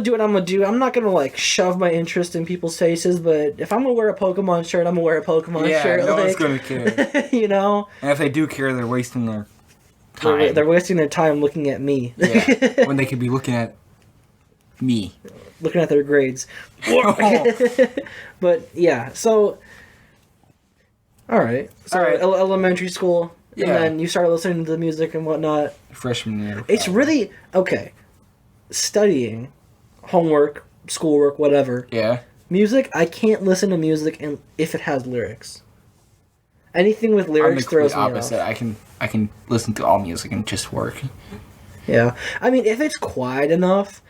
do what I'm gonna do. I'm not gonna like shove my interest in people's faces, but if I'm gonna wear a Pokemon shirt, I'm gonna wear a Pokemon shirt. No one's gonna care. You know? And if they do care, they're wasting their time. They're wasting their time looking at me. Yeah. When they could be looking at me. Looking at their grades. But yeah, so alright. So elementary school, and then you started listening to the music and whatnot. Freshman year. It's really okay. Studying, homework, schoolwork, whatever. Yeah. Music, I can't listen to music if it has lyrics. Anything with lyrics throws me off. I can listen to all music and just work. Yeah. I mean, if it's quiet enough,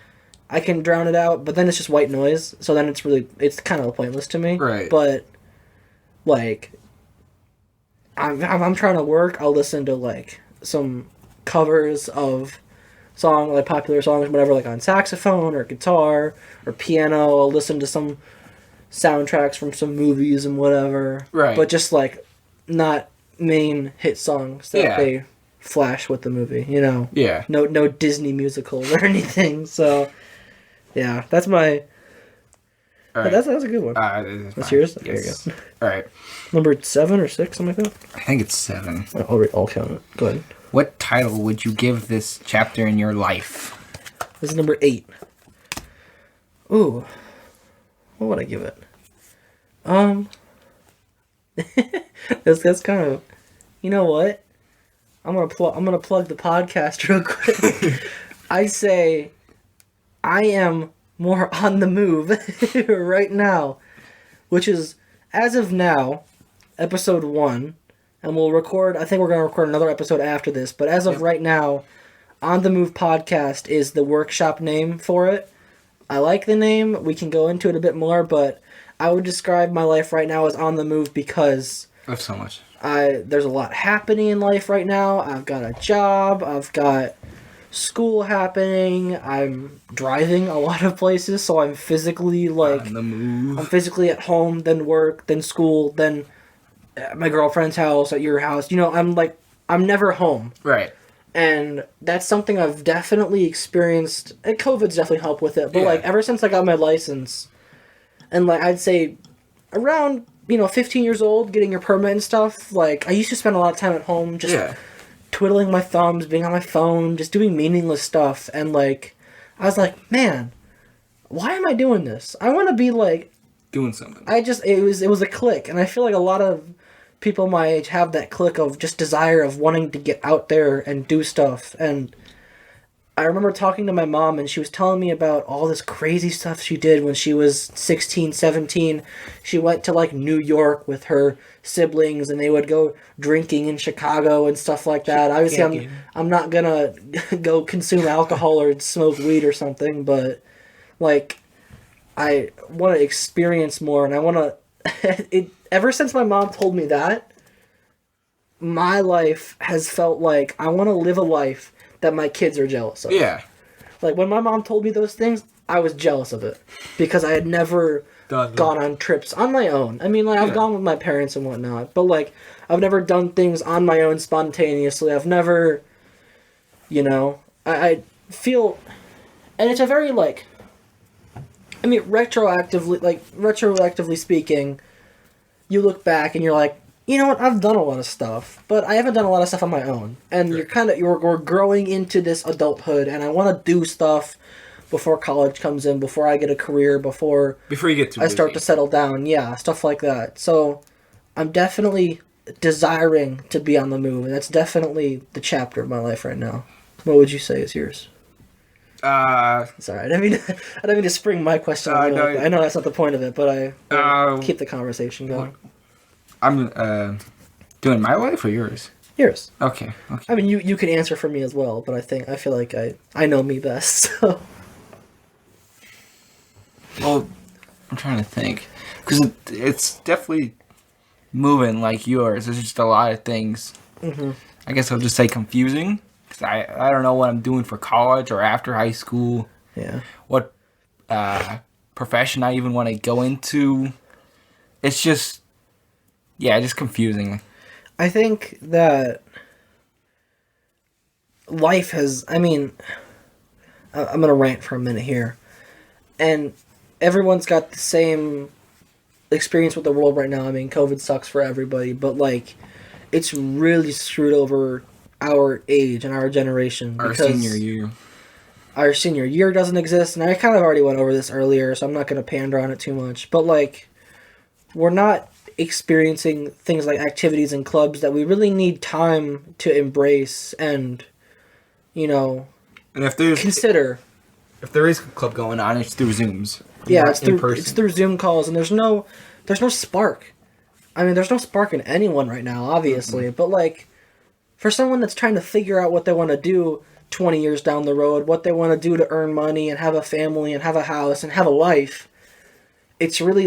I can drown it out, but then it's just white noise, so then it's kind of pointless to me. Right. But, like, I'm trying to work, I'll listen to, like, some covers of like popular songs, whatever, like on saxophone or guitar or piano. I'll listen to some soundtracks from some movies and whatever. Right. But just like not main hit songs that they flash with the movie, you know? Yeah. No Disney musicals or anything. So, yeah, that's my. All right. That's a good one. That's yours? Yes. There you go. All right. Number 7 or 6, something like that? I think it's 7. I'll count it. Go ahead. What title would you give this chapter in your life? This is number 8. Ooh. What would I give it? That's kind of, you know what? I'm gonna plug the podcast real quick. I say, I am more on the move right now, which is as of now, episode 1. And we'll record, I think we're going to record another episode after this, but as of right now, On the Move Podcast is the workshop name for it. I like the name, we can go into it a bit more, but I would describe my life right now as on the move because That's so much. There's a lot happening in life right now. I've got a job. I've got school happening. I'm driving a lot of places, so I'm physically On the move. I'm physically at home, then work, then school, then at my girlfriend's house, at your house. I'm never home. Right. And that's something I've definitely experienced. And COVID's definitely helped with it. But, ever since I got my license, and, I'd say around, 15 years old, getting your permit and stuff, I used to spend a lot of time at home just twiddling my thumbs, being on my phone, just doing meaningless stuff. And, I was like, man, why am I doing this? I want to be, doing something. It was a click. And I feel like a lot of people my age have that click of just desire of wanting to get out there and do stuff. And I remember talking to my mom, and she was telling me about all this crazy stuff she did when she was 16, 17. She went to New York with her siblings, and they would go drinking in Chicago and stuff like that. Obviously, I'm not gonna go consume alcohol or smoke weed or something, but I want to experience more, and I want to. Ever since my mom told me that, my life has felt like I want to live a life that my kids are jealous of. Yeah. When my mom told me those things, I was jealous of it. Because I had never gone on trips on my own. I mean, I've gone with my parents and whatnot. But, I've never done things on my own spontaneously. I've never, I feel... And it's a very, retroactively speaking, you look back and you're like, you know what, I've done a lot of stuff, but I haven't done a lot of stuff on my own. And we're growing into this adulthood, and I want to do stuff before college comes in, before I get a career, before you get too busy. start to settle down. Yeah, stuff like that. So I'm definitely desiring to be on the move, and that's definitely the chapter of my life right now. What would you say is yours? Sorry, I didn't mean to spring my question on you. No, I know that's not the point of it, but I keep the conversation going. I'm doing my life or yours? Yours. Okay. I mean, you can answer for me as well, but I feel like I know me best. So. Well, I'm trying to think, because it's definitely moving like yours. There's just a lot of things. Mm-hmm. I guess I'll just say confusing. I don't know what I'm doing for college or after high school. Yeah. What profession I even want to go into. It's just, just confusing. I think that life has, I'm going to rant for a minute here. And everyone's got the same experience with the world right now. I mean, COVID sucks for everybody, but, it's really screwed over our age and our generation. Our senior year. Our senior year doesn't exist, and I kind of already went over this earlier, so I'm not going to pander on it too much. But, we're not experiencing things like activities and clubs that we really need time to embrace and, and if there's consider. If there is a club going on, it's through Zooms. Yeah, it's through Zoom calls, and there's no spark. I mean, there's no spark in anyone right now, obviously, mm-hmm. But, for someone that's trying to figure out what they want to do 20 years down the road, what they want to do to earn money and have a family and have a house and have a life, it's really,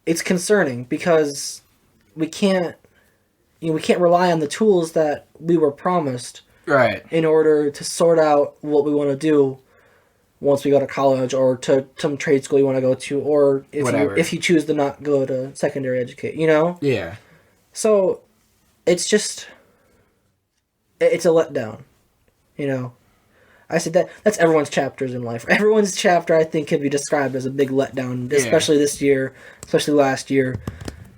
it's concerning because we can't rely on the tools that we were promised. Right. In order to sort out what we want to do once we go to college or to some trade school you want to go to, or if you choose to not go to secondary education, Yeah. So, it's just, it's a letdown, I said that's everyone's chapters in life. Everyone's chapter, I think, can be described as a big letdown, especially this year, especially last year.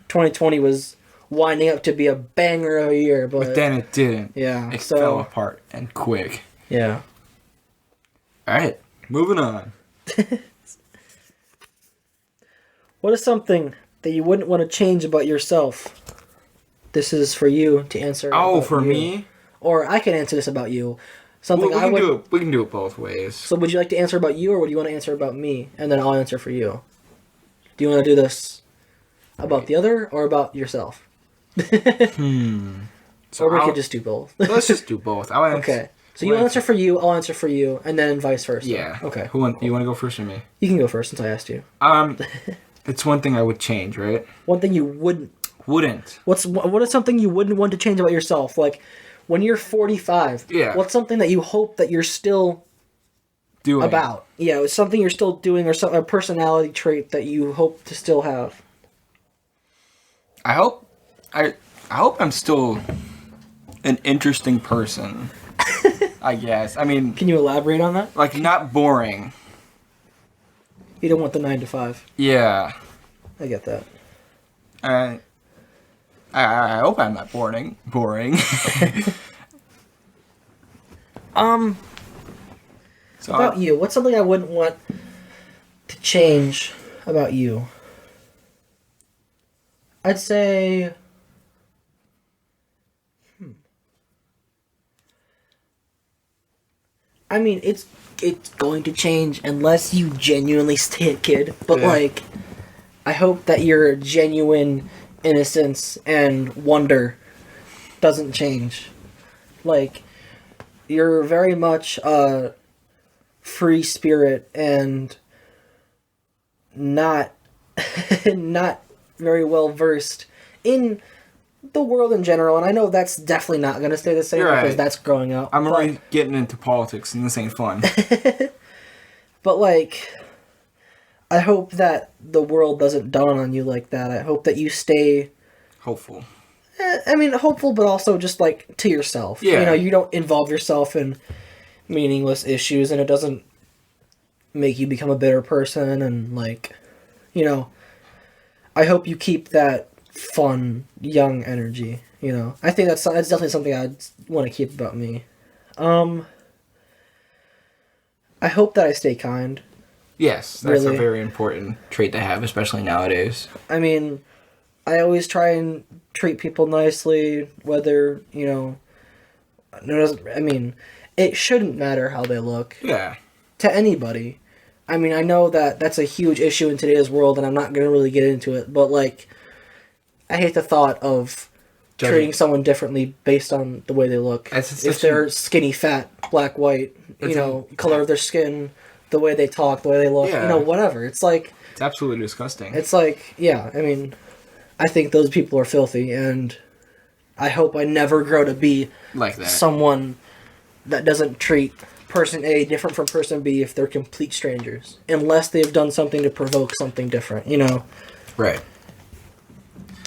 2020 was winding up to be a banger of a year, but then it didn't. Yeah. It fell apart and quick. Yeah. Alright, moving on. What is something that you wouldn't want to change about yourself? This is for you to answer. Oh, for me? Or I can answer this about you. Something we can do it both ways. So would you like to answer about you, or would you want to answer about me? And then I'll answer for you. Do you want to do this about the other or about yourself? So or we could just do both. Let's just do both. Okay. So you'll answer for you, I'll answer for you, and then vice versa. Yeah. Okay. You want to go first or me? You can go first since I asked you. It's one thing I would change, right? One thing you wouldn't wouldn't. What is something you wouldn't want to change about yourself? Like, when you're 45, Yeah. what's something that you hope that you're still Doing about? Yeah, it's something you're still doing, or a personality trait that you hope to still have. I hope I'm still an interesting person. I guess. I mean, Can you elaborate on that? like, not boring. You don't want the 9 to 5. Yeah. I get that. I hope I'm not boring. So About you, what's something I wouldn't want to change about you? I'd say... I mean, it's going to change unless you genuinely stay a kid. But, Yeah. like, I hope that your genuine innocence and wonder doesn't change. Like, you're very much a free spirit and not not very well versed in the world in general, and I know that's definitely not going to stay the same You're because right. that's growing up. I'm but, already getting into politics, and this ain't fun. but like, I hope that the world doesn't dawn on you like that. I hope that you stay, Hopeful. I mean, hopeful, but also just like to yourself. Yeah. You know, you don't involve yourself in meaningless issues, and it doesn't make you become a bitter person. And like, you know, I hope you keep that fun, young energy. You know, I think that's definitely something I'd want to keep about me. I hope that I stay kind. Yes, that's Really? a very important trait to have, especially nowadays. I mean, I always try and treat people nicely, whether, you know, I mean, it shouldn't matter how they look Yeah. to anybody. I mean, I know that that's a huge issue in today's world, and I'm not going to really get into it, but, like, I hate the thought of Judging. treating someone differently based on the way they look. It's If such they're skinny, fat, black, white, you It's know, color of their skin, the way they talk, the way they look, Yeah. you know, whatever. It's like, It's absolutely disgusting. yeah, I mean, I think those people are filthy, and I hope I never grow to be like that. someone that doesn't treat person A different from person B if they're complete strangers, unless they've done something to provoke something different, you know? Right.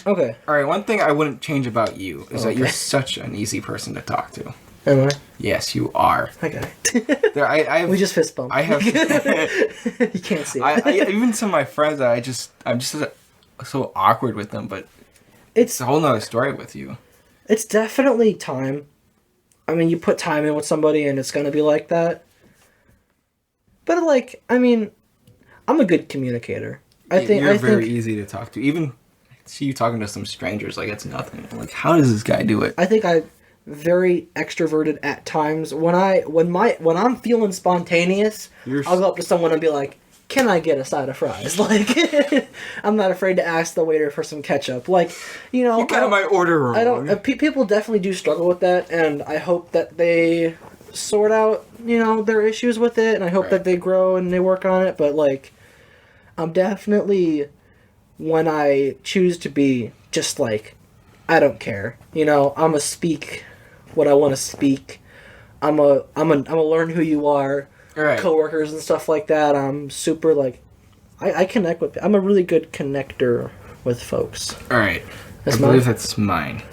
Okay. All right, one thing I wouldn't change about you is that Okay. you're such an easy person to talk to. Am I? Yes, you are. Okay. There, I We just fist bumped. I have. You can't see it. Even some of my friends, I'm just so awkward with them. But It's it's a whole nother story with you. It's definitely time. I mean, you put time in with somebody and it's gonna be like that. But like, I mean, I'm a good communicator. I think You're very easy to talk to. Even see you talking to some strangers like it's nothing. I'm like, how does this guy do it? I think I'm very extroverted at times. When I'm feeling spontaneous, You're I'll go up to someone and be like, "Can I get a side of fries?" Like, I'm not afraid to ask the waiter for some ketchup. Like, you know, You got my order wrong. I don't. People definitely do struggle with that, and I hope that they sort out, you know, their issues with it, and I hope Right. that they grow and they work on it. But like, I'm definitely, when I choose to be, just like, I don't care. You know, I'm a speak what I want to speak. I'm a learn who you are. Right. Coworkers and stuff like that. I'm super like, I connect with. I'm a really good connector with folks. All right. That's I believe mine? that's mine.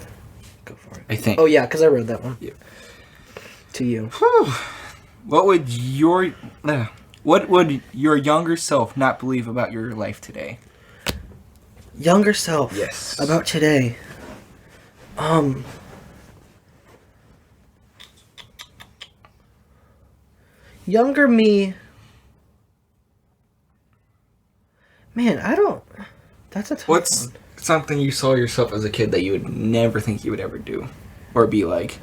Go for it. I think. Oh yeah, because I read that one. Yeah. To you. What would your younger self not believe about your life today? Younger self. Yes. About today. Younger me. Man, I don't. That's a tough What's one. something you saw yourself as a kid that you would never think you would ever do, or be like?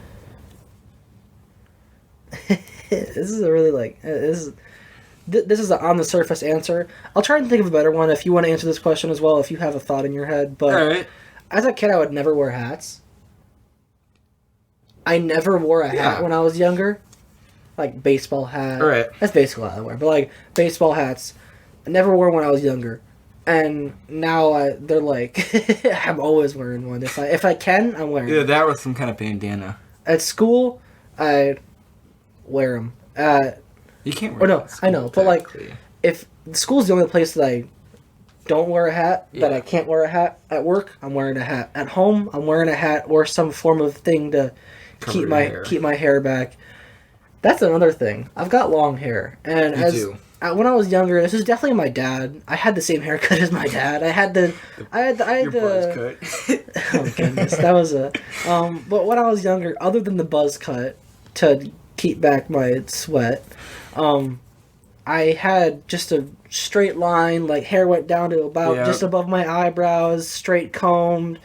This is a really like this is an on the surface answer. I'll try and think of a better one if you want to answer this question as well. If you have a thought in your head, but All right. as a kid, I would never wear hats. I never wore a hat Yeah. when I was younger, like baseball hat. All right. That's basically what I wear, but like baseball hats, I never wore when I was younger. And now they're like, I'm always wearing one. If I can, I'm wearing Yeah, it. that was some kind of bandana. At school, I wear them. You can't Or wear no, that at I know, school, but like, technically. if school's the only place that I don't wear a hat, that Yeah. I can't wear a hat. At work, I'm wearing a hat. At home, I'm wearing a hat or some form of thing to Cover your hair. keep my hair back. That's another thing. I've got long hair, and You do. When I was younger, this is definitely my dad. I had the same haircut as my dad. I had the Your buzz cut. oh goodness, that was a. But when I was younger, other than the buzz cut to keep back my sweat, I had just a straight line. Like hair went down to about just above my eyebrows, straight combed,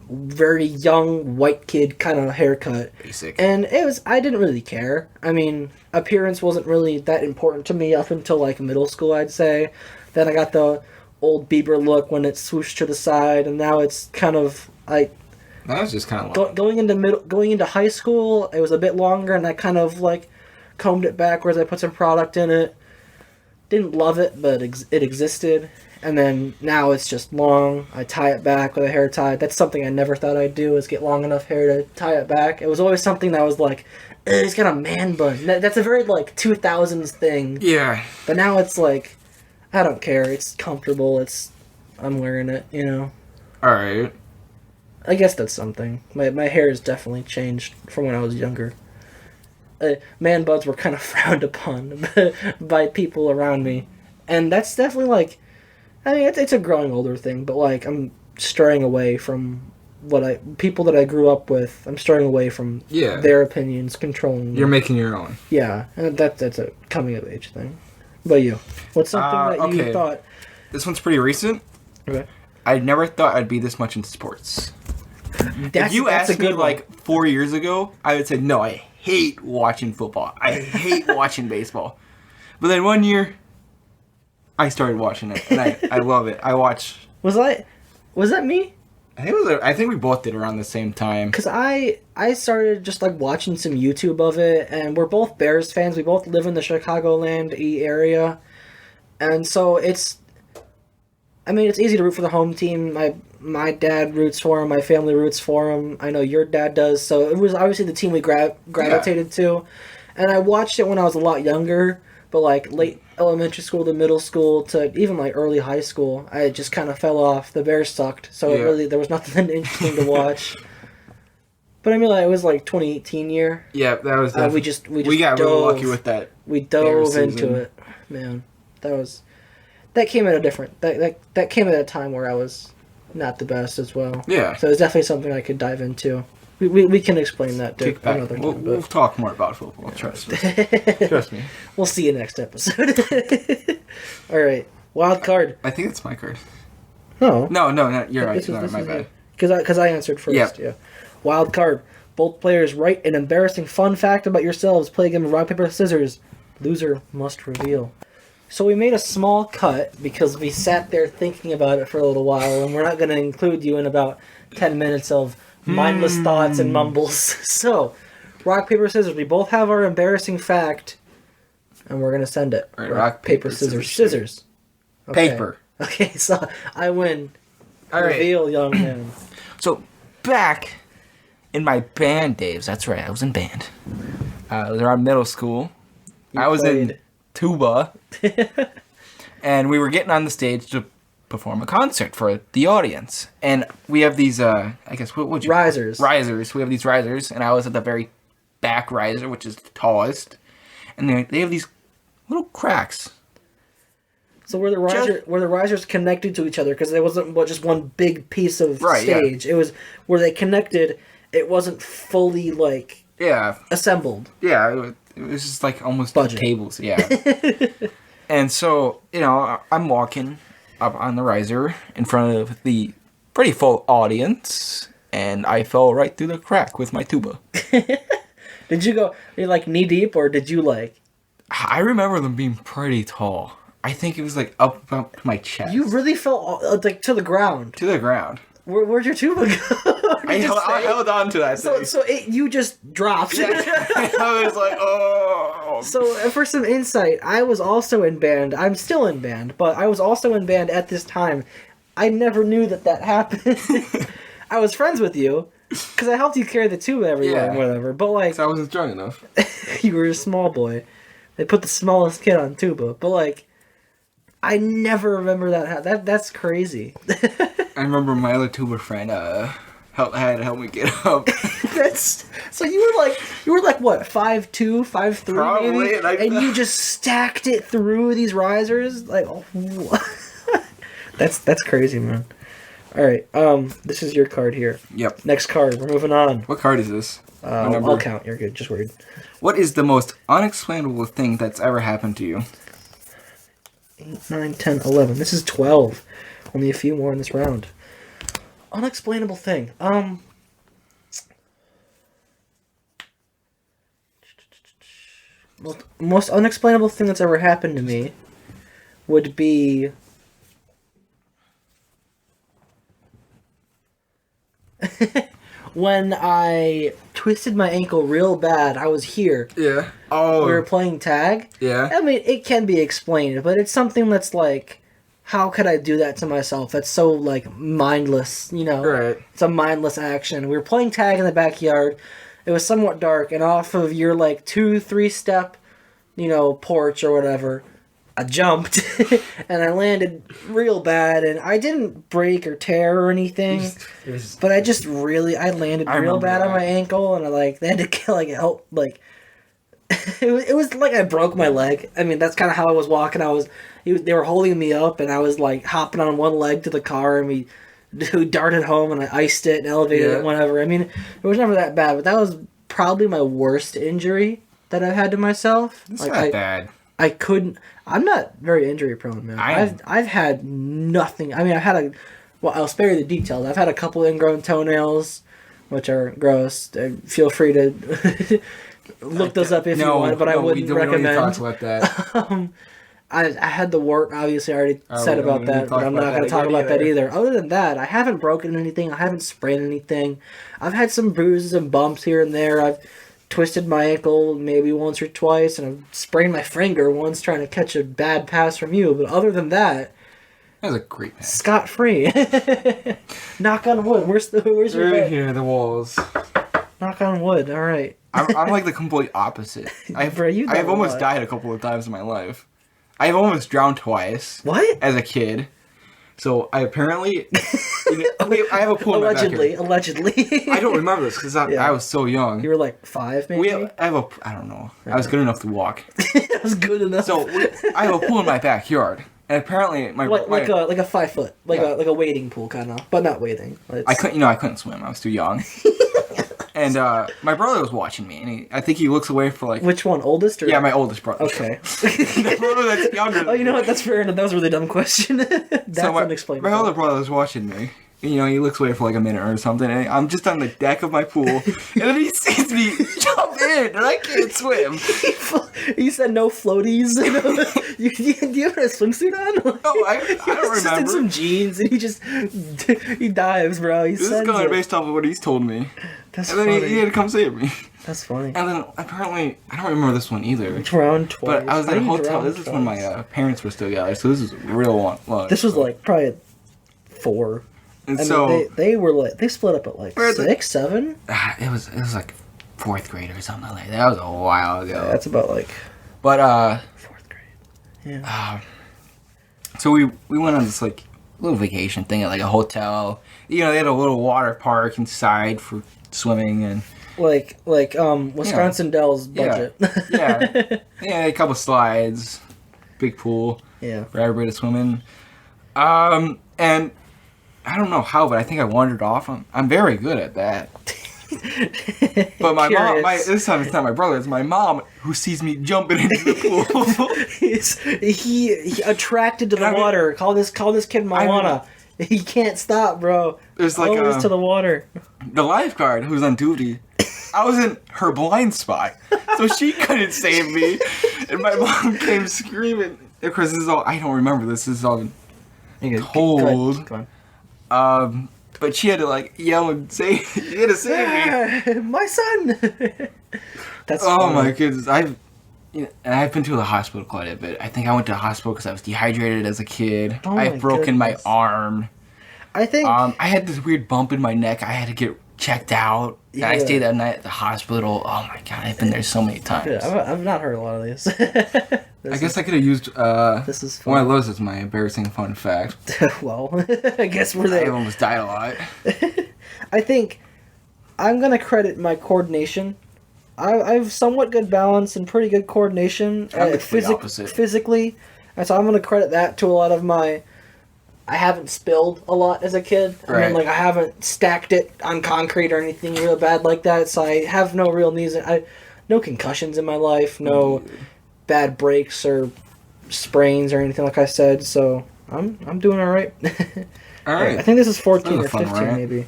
very young white kid kind of haircut. Basic. And I didn't really care. I mean, appearance wasn't really that important to me up until like middle school, I'd say. Then I got the old Bieber look when it swooshed to the side, and now it's kind of like That was just kind of long. going into high school. It was a bit longer, and I kind of like combed it backwards. I put some product in it. Didn't love it, but it existed. And then now it's just long. I tie it back with a hair tie. That's something I never thought I'd do, is get long enough hair to tie it back. It was always something that was like, he's got a man bun. That's a very like 2000s thing. Yeah. But now it's like, I don't care. It's comfortable. I'm wearing it, you know. All right. I guess that's something. My hair has definitely changed from when I was younger. Man buns were kind of frowned upon by people around me. And that's definitely like, I mean, it's a growing older thing, but like I'm straying away from people that I grew up with. I'm straying away from their opinions controlling me. You're making your own. Yeah, and that's a coming of age thing. But you, what's something that you thought? This one's pretty recent. Okay. I never thought I'd be this much into sports. If you that's asked me like 4 years ago, I would say no. I hate watching football. I hate watching baseball. But then one year, I started watching it, and I love it. I watch. Was that me? I think we both did around the same time. Because I started just like watching some YouTube of it, and we're both Bears fans. We both live in the Chicagoland area, and so it's easy to root for the home team. My dad roots for him. My family roots for him. I know your dad does. So it was obviously the team we gravitated to, and I watched it when I was a lot younger. But like late elementary school to middle school to even like early high school, I just kind of fell off. The Bears sucked, so there was nothing interesting to watch. But I mean, like, it was like 2018 year. Yeah, that was. We got really lucky with that. We dove into it, man. That came at a different. That came at a time where I was not the best as well. Yeah. So it's definitely something I could dive into. We can explain that another time. We'll talk more about football. Trust me. Trust me. We'll see you next episode. All right, wild card. I think it's my card. No, you're right. My bad. Because I answered first. Yep. Yeah. Wild card. Both players write an embarrassing fun fact about yourselves. Play a game of rock paper scissors. Loser must reveal. So we made a small cut because we sat there thinking about it for a little while, and we're not going to include you in about 10 minutes of mindless thoughts and mumbles. So, rock, paper, scissors. We both have our embarrassing fact, and we're going to send it. All right, rock, paper, scissors. Okay. Paper. Okay, so I win. All right. Reveal, young man. So, back in my band days, that's right, I was in band. I was around middle school. I was in tuba. And we were getting on the stage to perform a concert for the audience. And we have these, I guess, what would you... Risers. Risers. We have these risers, and I was at the very back riser, which is the tallest. And they have these little cracks. So were the risers connected to each other? Because there wasn't just one big piece of stage. Yeah. It was, were they connected, it wasn't fully, like... Yeah. Assembled. Yeah, it was just like almost tables. Yeah. And so, I'm walking up on the riser in front of the pretty full audience, and I fell right through the crack with my tuba. Did you go, like, knee deep, or did you, like... I remember them being pretty tall. I think it was, like, up about my chest. You really fell, like, to the ground? To the ground. Where'd your tuba go? I held on to that thing. So you just dropped. Yeah. I was like, oh, So, for some insight, I was also in band. I'm still in band, but I was also in band at this time. I never knew that happened. I was friends with you, because I helped you carry the tube everywhere and whatever, but like... So I wasn't strong enough. You were a small boy. They put the smallest kid on tuba, but like... I never remember that. That's crazy. I remember my other tuba friend had to help me get up. So you were like what, 5'2", 5'3", Probably, maybe, and you just stacked it through these risers. Like, oh, that's crazy, man. All right, this is your card here. Yep. Next card. We're moving on. What card is this? I'll count. You're good. Just word. What is the most unexplainable thing that's ever happened to you? 8, 9, 10, 11. This is 12. Only a few more in this round. Unexplainable thing. Most unexplainable thing that's ever happened to me would be... when I twisted my ankle real bad. I was here. Yeah. Oh. We were playing tag. Yeah. I mean, it can be explained, but it's something that's like, how could I do that to myself? That's so, like, mindless, you know? Right. It's a mindless action. We were playing tag in the backyard. It was somewhat dark, and off of your, like, 2-3 step, you know, porch or whatever, I jumped, and I landed real bad, and I didn't break or tear or anything, but I landed real bad on my ankle, and they had to, like, help, like, it was like I broke my leg. I mean, that's kind of how I was walking. They were holding me up, and I was, like, hopping on one leg to the car, and we darted home, and I iced it and elevated it, whatever. I mean, it was never that bad, but that was probably my worst injury that I've had to myself. It's not bad. I'm not very injury prone, man. I've had nothing. I mean, I'll spare you the details. I've had a couple ingrown toenails, which are gross. Feel free to look those up if you want, but I wouldn't recommend. We don't talk about that. I had the wart, obviously I already said about that, but I'm not going to talk about that either. Other than that, I haven't broken anything. I haven't sprained anything. I've had some bruises and bumps here and there. I've twisted my ankle maybe once or twice, and I've sprained my finger once trying to catch a bad pass from you. But other than that, that was a great pass. Scot-free. Knock on wood. Where's your right here, the walls. Knock on wood. All right. I'm like the complete opposite. I've almost died a couple of times in my life. I've almost drowned twice. What? As a kid. So I apparently... I have a pool in my backyard. Allegedly. I don't remember this because I was so young. You were like 5 maybe? I don't know. I was good enough to walk. I was good enough. So I have a pool in my backyard. And apparently like a 5 foot. Like a wading pool kind of. But not wading. I couldn't swim. I was too young. And my brother was watching me, and I think he looks away for like... Which one, oldest? Or... Yeah, my oldest brother. Okay. The brother that's younger. Oh, you know what? That's fair enough. That was a really dumb question. That's unexplainable. My older brother was watching me. You know, he looks away for like a minute or something, and I'm just on the deck of my pool, and then he sees me jump in, and I can't swim. He said no floaties. Do you have a swimsuit on? No, I don't remember. Just in some jeans, and he dives, bro. This is kind of based off of what he's told me. That's and then funny. He had to come save me. That's funny. And then apparently, I don't remember this one either. Drowned twice. But I was in a hotel. This is when my parents were still together, so this is real long. This was like probably 4. And I mean, they split up at like 6, 7. It was like 4th grade or something like that. That was a while ago. Yeah, that's about like. But 4th grade. Yeah. So we went on this like little vacation thing at like a hotel. You know, they had a little water park inside for swimming and. Like Wisconsin Dells budget. Yeah, a couple slides, big pool. Yeah. For everybody to swim in. And I don't know how, but I think I wandered off. I'm very good at that. But my mom, this time it's not my brother, it's my mom who sees me jumping into the pool. he attracted to the water. Call this kid Moana. He can't stop, bro. There's like always to the water. The lifeguard who's on duty. I was in her blind spot, so she couldn't save me, and my mom came screaming. Of course, this is all I don't remember. This is all told. Go on. But she had to like yell and say, "You had to save me, my son." That's oh funny. my goodness! and I've been to the hospital quite a bit. I think I went to the hospital because I was dehydrated as a kid. Oh my I've broken my goodness. arm. I think I had this weird bump in my neck. I had to get checked out. And I Yeah. stayed that night at the hospital. Oh my god, I've been there so many times. yeah, I've not heard a lot of these. I guess I could have used this is one of fun. those as my embarrassing fun fact. Well, I guess we're I there. almost died a lot. I think I'm gonna credit my coordination. I have somewhat good balance and pretty good coordination I'm the complete opposite. physically, and so I'm gonna credit that to a lot of my. I haven't spilled a lot as a kid. I mean, Right. like I haven't stacked it on concrete or anything real bad like that. So I have no real knees. No concussions in my life. No bad breaks or sprains or anything like I said. So I'm doing all right. All right. I think this is 14 That was or a fun 15 rant. maybe.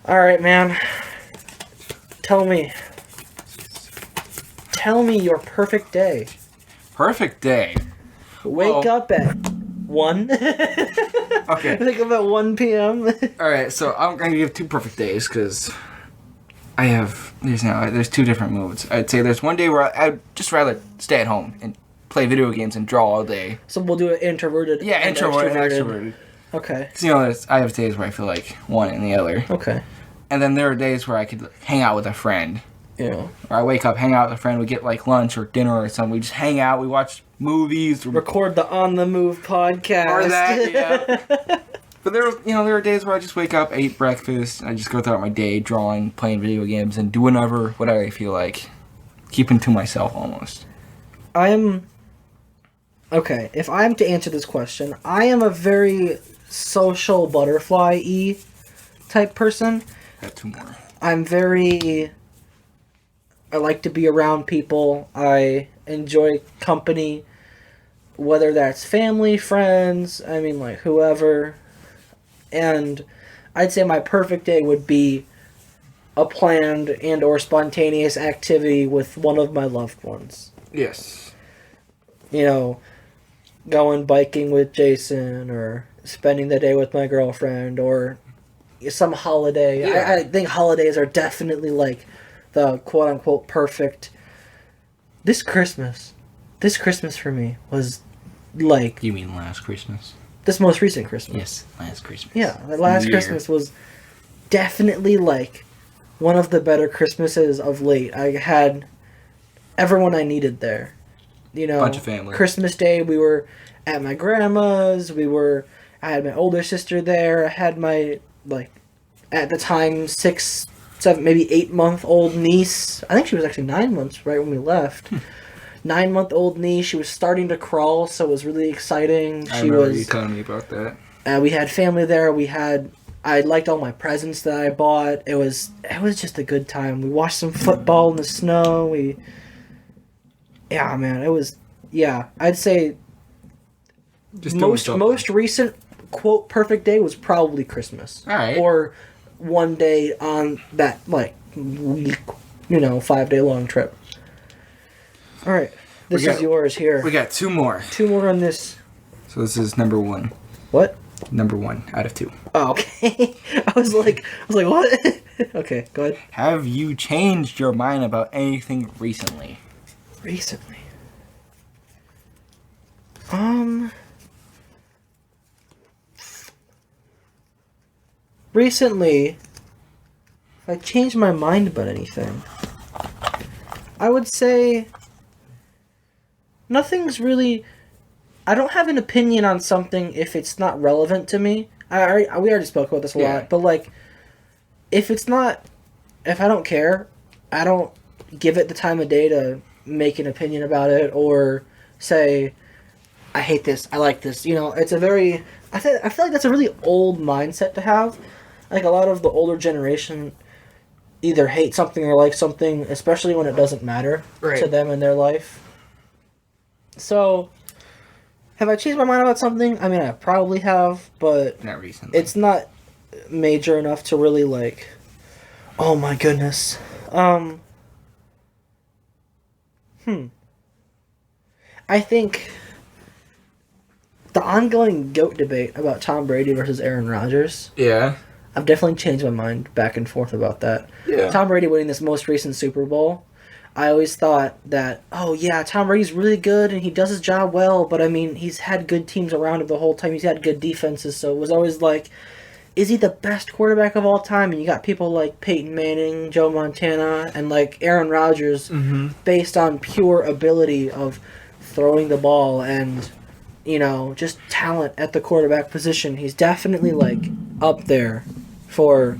All right, man. Tell me your perfect day. Perfect day. Wake Well- up at 1. Okay. Wake up at 1 p.m. All right. So I'm gonna give 2 perfect days because there's 2 different moods. I'd say there's one day where I'd just rather stay at home and play video games and draw all day. So we'll do it introverted. Yeah, and introvert and extroverted. extroverted. Okay. 'Cause, I have days where I feel like one and the other. Okay. And then there are days where I could hang out with a friend. Yeah. Or I wake up, hang out with a friend, we get like lunch or dinner or something. We just hang out, we watch movies. Record the On the Move podcast. Or that, yeah. But there are days where I just wake up, eat breakfast, and I just go throughout my day drawing, playing video games, and doing whatever I feel like. Keeping to myself almost. Okay, if I'm to answer this question, I am a very social butterfly-y type person. Got 2 more. I like to be around people. I enjoy company, whether that's family, friends, I mean, like, whoever. And I'd say my perfect day would be a planned and or spontaneous activity with one of my loved ones. Yes. You know, going biking with Jason or spending the day with my girlfriend or some holiday. Yeah. I think holidays are definitely like the quote unquote perfect. This Christmas for me was like You mean last Christmas? this most recent Christmas. Yes, last Christmas. Yeah, the last New Year. Christmas was definitely like one of the better Christmases of late. I had everyone I needed there. You know, Bunch of family. Christmas Day, we were at my grandma's. I had my older sister there. I had my, like, at the time, 6, 7, maybe 8-month-old niece. I think she was actually 9 months right when we left. 9-month-old niece. She was starting to crawl, so it was really exciting. I remember you telling me about that. We had family there. I liked all my presents that I bought. It was just a good time. We watched some football in the snow. Yeah, man, it was. Yeah, I'd say Just doing something. most recent quote perfect day was probably Christmas. All right. Or one day on that like week, 5-day long trip. All right, this is yours here. We got 2 more. 2 more on this. So this is number 1. What? Number 1 out of 2. Oh, okay. I was like, what? Okay, go ahead. Have you changed your mind about anything recently? Recently. Recently, if I changed my mind about anything, I would say nothing's really. I don't have an opinion on something if it's not relevant to me. We already spoke about this a Yeah. lot, but like, if I don't care, I don't give it the time of day to make an opinion about it or say, I hate this, I like this. It's a very. I feel like that's a really old mindset to have. Like a lot of the older generation either hate something or like something, especially when it doesn't matter Right. to them in their life. So, have I changed my mind about something? I mean, I probably have, but Not recently. it's not major enough to really like. Oh my goodness. I think the ongoing GOAT debate about Tom Brady versus Aaron Rodgers. Yeah. I've definitely changed my mind back and forth about that. Yeah. Tom Brady winning this most recent Super Bowl. I always thought that, oh yeah, Tom Brady's really good and he does his job well, but I mean, he's had good teams around him the whole time. He's had good defenses, so it was always like, is he the best quarterback of all time? And you got people like Peyton Manning, Joe Montana, and like Aaron Rodgers, based on pure ability of throwing the ball and, you know, just talent at the quarterback position. He's definitely like up there for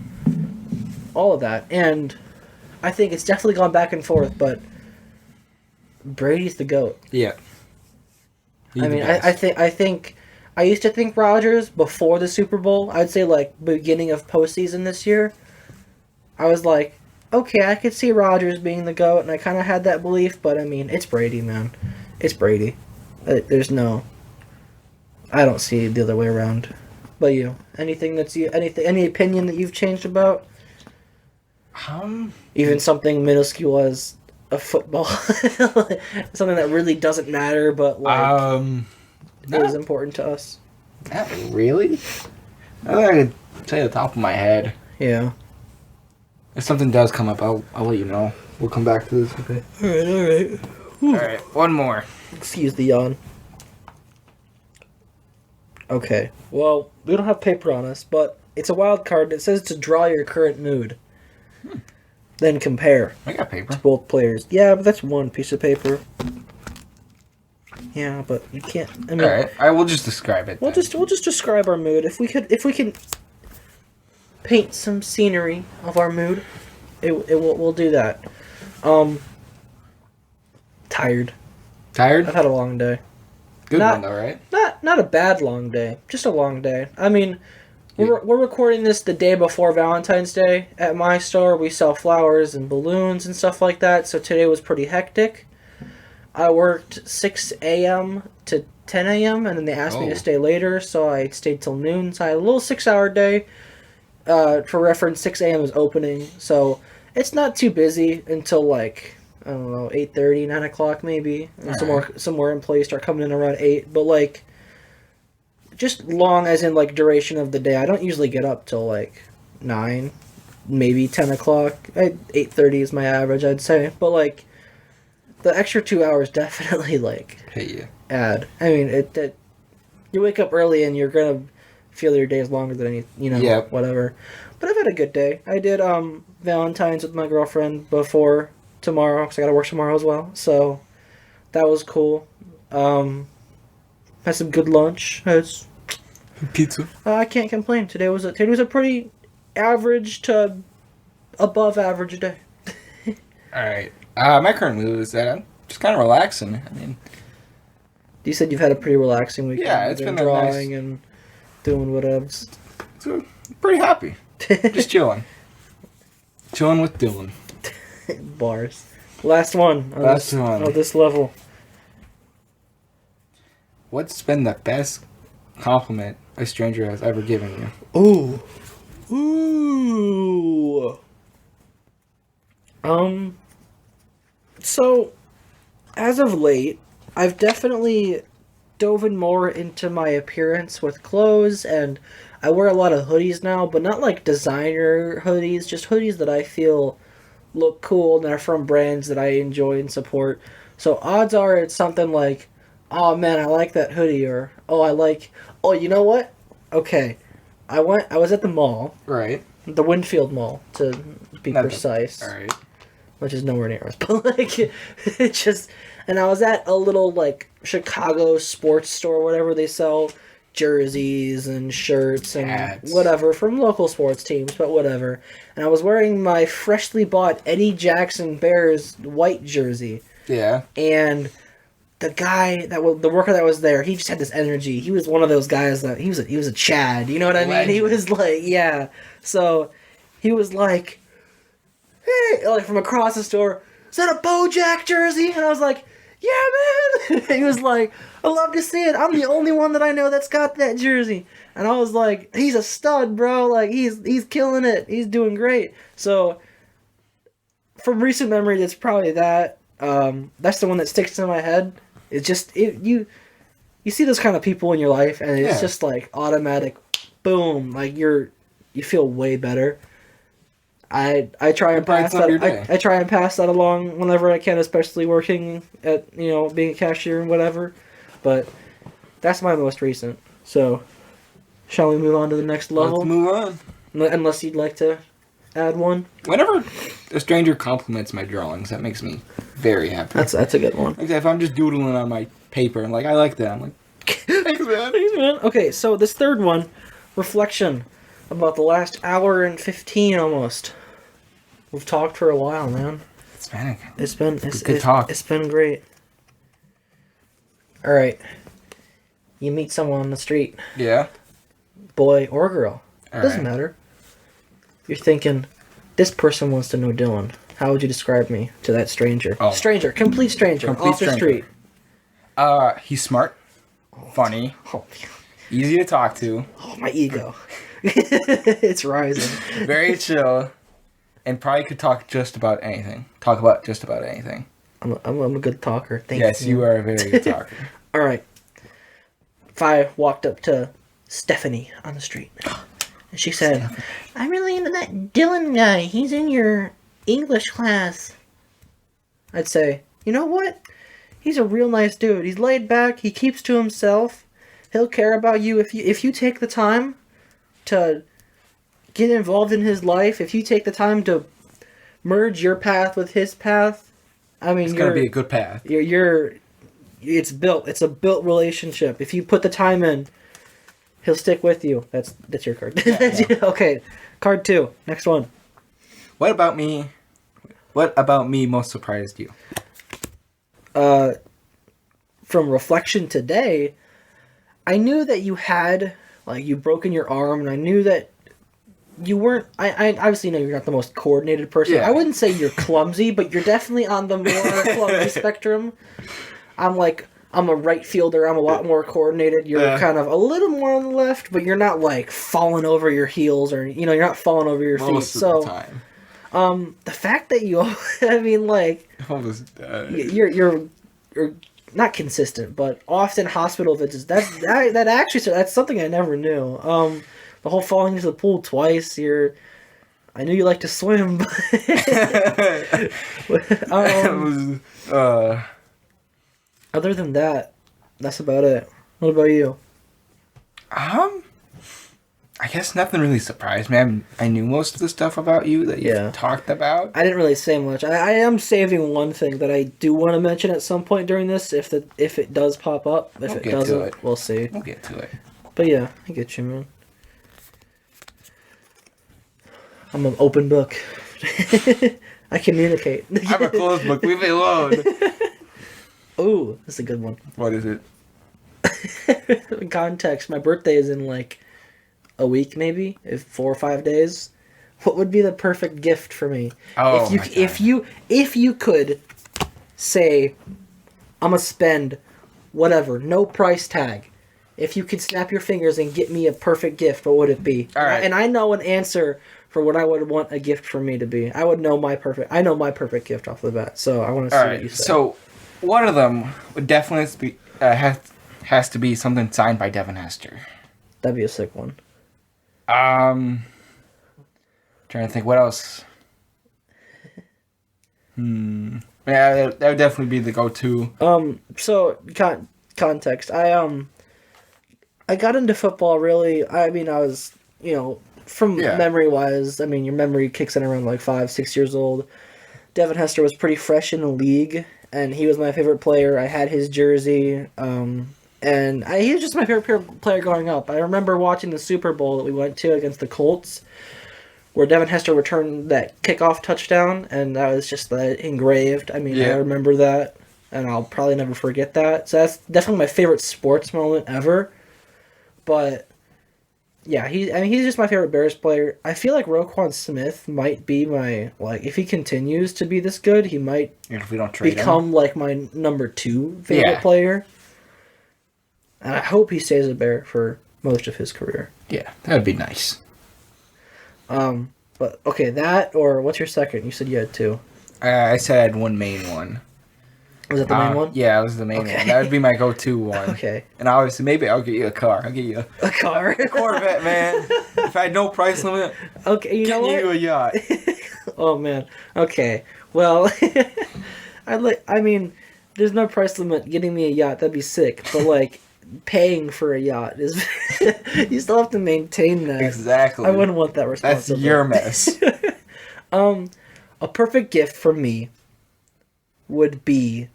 all of that. And I think it's definitely gone back and forth, but Brady's the GOAT. Yeah. I mean, I think I used to think Rodgers before the Super Bowl. I'd say like beginning of postseason this year. I was like, okay, I could see Rodgers being the GOAT, and I kind of had that belief. But I mean, it's Brady, man. It's Brady. There's no. I don't see the other way around. But you, anything any opinion that you've changed about? Even something minuscule as a football, something that really doesn't matter, but like it was important to us. Not really. I don't think I could tell you the top of my head. Yeah. If something does come up, I'll let you know. We'll come back to this. Okay. All right. All right. One more. Excuse the yawn. Okay. Well, we don't have paper on us, but it's a wild card. It says to draw your current mood. Then compare. I got paper. To both players. Yeah, but that's one piece of paper. Yeah, but you can't. I mean, all right. I will just describe it. We'll just describe our mood. If we can paint some scenery of our mood, we'll do that. Tired. Tired? I've had a long day. Good one though, right? Not a bad long day. Just a long day. I mean, we're recording this the day before Valentine's Day. At my store, we sell flowers and balloons and stuff like that. So today was pretty hectic. I worked 6 a.m. to 10 a.m. and then they asked me to stay later, so I stayed till noon. So I had a little 6-hour day. For reference, 6 a.m. is opening, so it's not too busy until like, I don't know, 8:30, 9 o'clock maybe. And some more employees start coming in around 8. But like, just long as in like duration of the day. I don't usually get up till like 9, maybe 10 o'clock. 8:30 is my average, I'd say. But like, the extra 2 hours definitely like add. I mean, you wake up early and you're gonna feel your day is longer than whatever. But I've had a good day. I did Valentine's with my girlfriend before tomorrow because I gotta work tomorrow as well. So that was cool. Had some good lunch. Had pizza. I can't complain. Today was a pretty average to above average day. All right. My current mood is that I'm just kind of relaxing. I mean, you said you've had a pretty relaxing weekend. Yeah, it's been drawing nice. And doing whatever. So, pretty happy. Just chilling. Chilling with Dylan. Bars. Last one. On this level. What's been the best compliment a stranger has ever given you? Ooh. So, as of late, I've definitely dove in more into my appearance with clothes, and I wear a lot of hoodies now, but not like designer hoodies, just hoodies that I feel look cool and are from brands that I enjoy and support. So odds are it's something like, oh man, I like that hoodie, or oh, you know what? Okay, I was at the mall. Right. The Winfield Mall, to be precise. Alright. Which is nowhere near us, but like, it's just, and I was at a little like Chicago sports store, whatever, they sell jerseys and shirts and hats. Whatever from local sports teams, but whatever. And I was wearing my freshly bought Eddie Jackson Bears white jersey. Yeah. And the worker that was there, he just had this energy. He was one of those guys that he was a Chad, you know what I mean? He was like, yeah. So he was like, hey, like from across the store, is that a Bojack jersey? And I was like, yeah, man. He was like, I love to see it. I'm the only one that I know that's got that jersey. And I was like, he's a stud, bro. Like, he's killing it. He's doing great. So, from recent memory, it's probably that. That's the one that sticks in my head. It's just, you see those kind of people in your life, and it's just like automatic, boom. Like, you feel way better. I try and pass brighten up your day. that. I try and pass that along whenever I can, especially working at being a cashier and whatever. But that's my most recent. So, shall we move on to the next level? Let's move on. Unless you'd like to add one. Whenever a stranger compliments my drawings, that makes me very happy. That's a good one. Like if I'm just doodling on my paper and like I like that, I'm like, thanks man. Thanks, man. Okay, so this third one, reflection, about the last hour and 15 almost. We've talked for a while, man. It's good talk. It's been great. All right, you meet someone on the street, Yeah. boy or girl, doesn't right. matter. You're thinking, this person wants to know Dylan. How would you describe me to that stranger? Oh. Stranger, complete stranger, off the street. He's smart, funny, Oh, easy to talk to, oh, my ego. It's rising. very chill, and probably could talk just about anything. Talk about just about anything. I'm a good talker. Thank Yes, you are a very good talker. All right. If I walked up to Stephanie on the street, and she said, "I'm really into that Dylan guy. He's in your English class." I'd say, "You know what? He's a real nice dude. He's laid back. He keeps to himself. He'll care about you if you take the time to get involved in his life. If you take the time to merge your path with his path, I mean, It's gonna be a good path. It's built. It's a built relationship. If you put the time in, he'll stick with you." That's your card. Yeah. Okay, card 2. Next one. What about me most surprised you? From reflection today, I knew that you had you broken your arm, and I knew that you weren't. I obviously know you're not the most coordinated person. Yeah. I wouldn't say you're clumsy, but you're definitely on the more clumsy spectrum. I'm a right fielder. I'm a lot more coordinated. You're kind of a little more on the left, but you're not like falling over your heels or you're not falling over your feet. Most of the time. The fact that you, I mean, like you're not consistent, but often hospital visits. That's something I never knew. The whole falling into the pool twice. I knew you like to swim, but other than that, that's about it. What about you? I guess nothing really surprised me. I knew most of the stuff about you that you talked about. I didn't really say much. I am saving one thing that I do want to mention at some point during this, if it does pop up. If it doesn't, we'll see. We'll get to it. But yeah, I get you, man. I'm an open book. I communicate. I'm a closed book. Leave me alone. Ooh, that's a good one. What is it? Context. My birthday is in like a week, maybe, if 4 or 5 days. What would be the perfect gift for me? Oh, if you could say, I'm gonna spend whatever, no price tag. If you could snap your fingers and get me a perfect gift, what would it be? All right. And I know an answer for what I would want a gift for me to be. I know my perfect gift off the bat. So I want to see what you say. So one of them would definitely be has to be something signed by Devin Hester. That'd be a sick one. Trying to think what else. Yeah, that would definitely be the go-to. So context. I got into football really. I mean, I was from memory wise. I mean, your memory kicks in around like 5-6 years old. Devin Hester was pretty fresh in the league, and he was my favorite player. I had his jersey. He was just my favorite player growing up. I remember watching the Super Bowl that we went to against the Colts, where Devin Hester returned that kickoff touchdown, and that was just engraved. I mean, I remember that, and I'll probably never forget that. So that's definitely my favorite sports moment ever. But yeah, he's just my favorite Bears player. I feel like Roquan Smith might be my if he continues to be this good, he might if we don't trade become him. like my number 2 favorite player. And I hope he stays a Bear for most of his career. Yeah, that'd be nice. But okay, that or what's your second? You said you had 2. I said I had one main one. Was that the main one? Yeah, it was the main one. That would be my go-to one. Okay. And obviously, maybe I'll get you a car. I'll get you a car. a Corvette, man. If I had no price limit, okay, you know what? you a yacht. Oh man. Okay. Well, I mean, there's no price limit. Getting me a yacht, that'd be sick. But like, paying for a yacht is you still have to maintain that. Exactly. I wouldn't want that That's responsibility. your mess. A perfect gift for me would be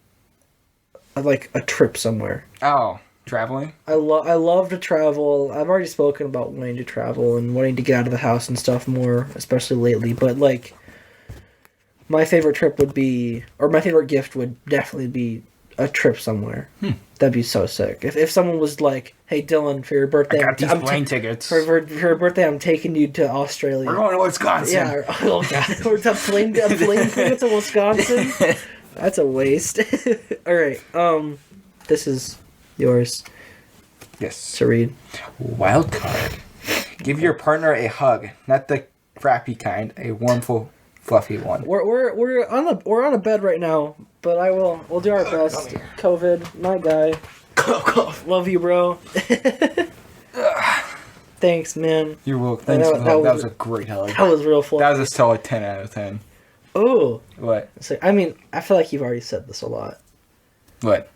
like a trip somewhere. Oh, traveling? I love to travel. I've already spoken about wanting to travel and wanting to get out of the house and stuff more, especially lately. But like, my favorite trip would be, or my favorite gift would definitely be a trip somewhere. That'd be so sick. If someone was like, "Hey Dylan, for your birthday, I got these plane tickets. For your birthday, I'm taking you to Australia." We're going to Wisconsin. Yeah. Oh god, we're a plane ticket to Wisconsin. That's a waste. All right. This is yours Yes. to read. Wild card. Give your partner a hug, not the crappy kind, a warmful, fluffy one. We're on a bed right now, but we'll do our best. COVID, my guy. Love you, bro. Thanks, man. You're welcome. Thanks for the hug. That was a great hug. That was real fun. That was a solid 10 out of 10. Oh. What? So, I mean, I feel like you've already said this a lot. What?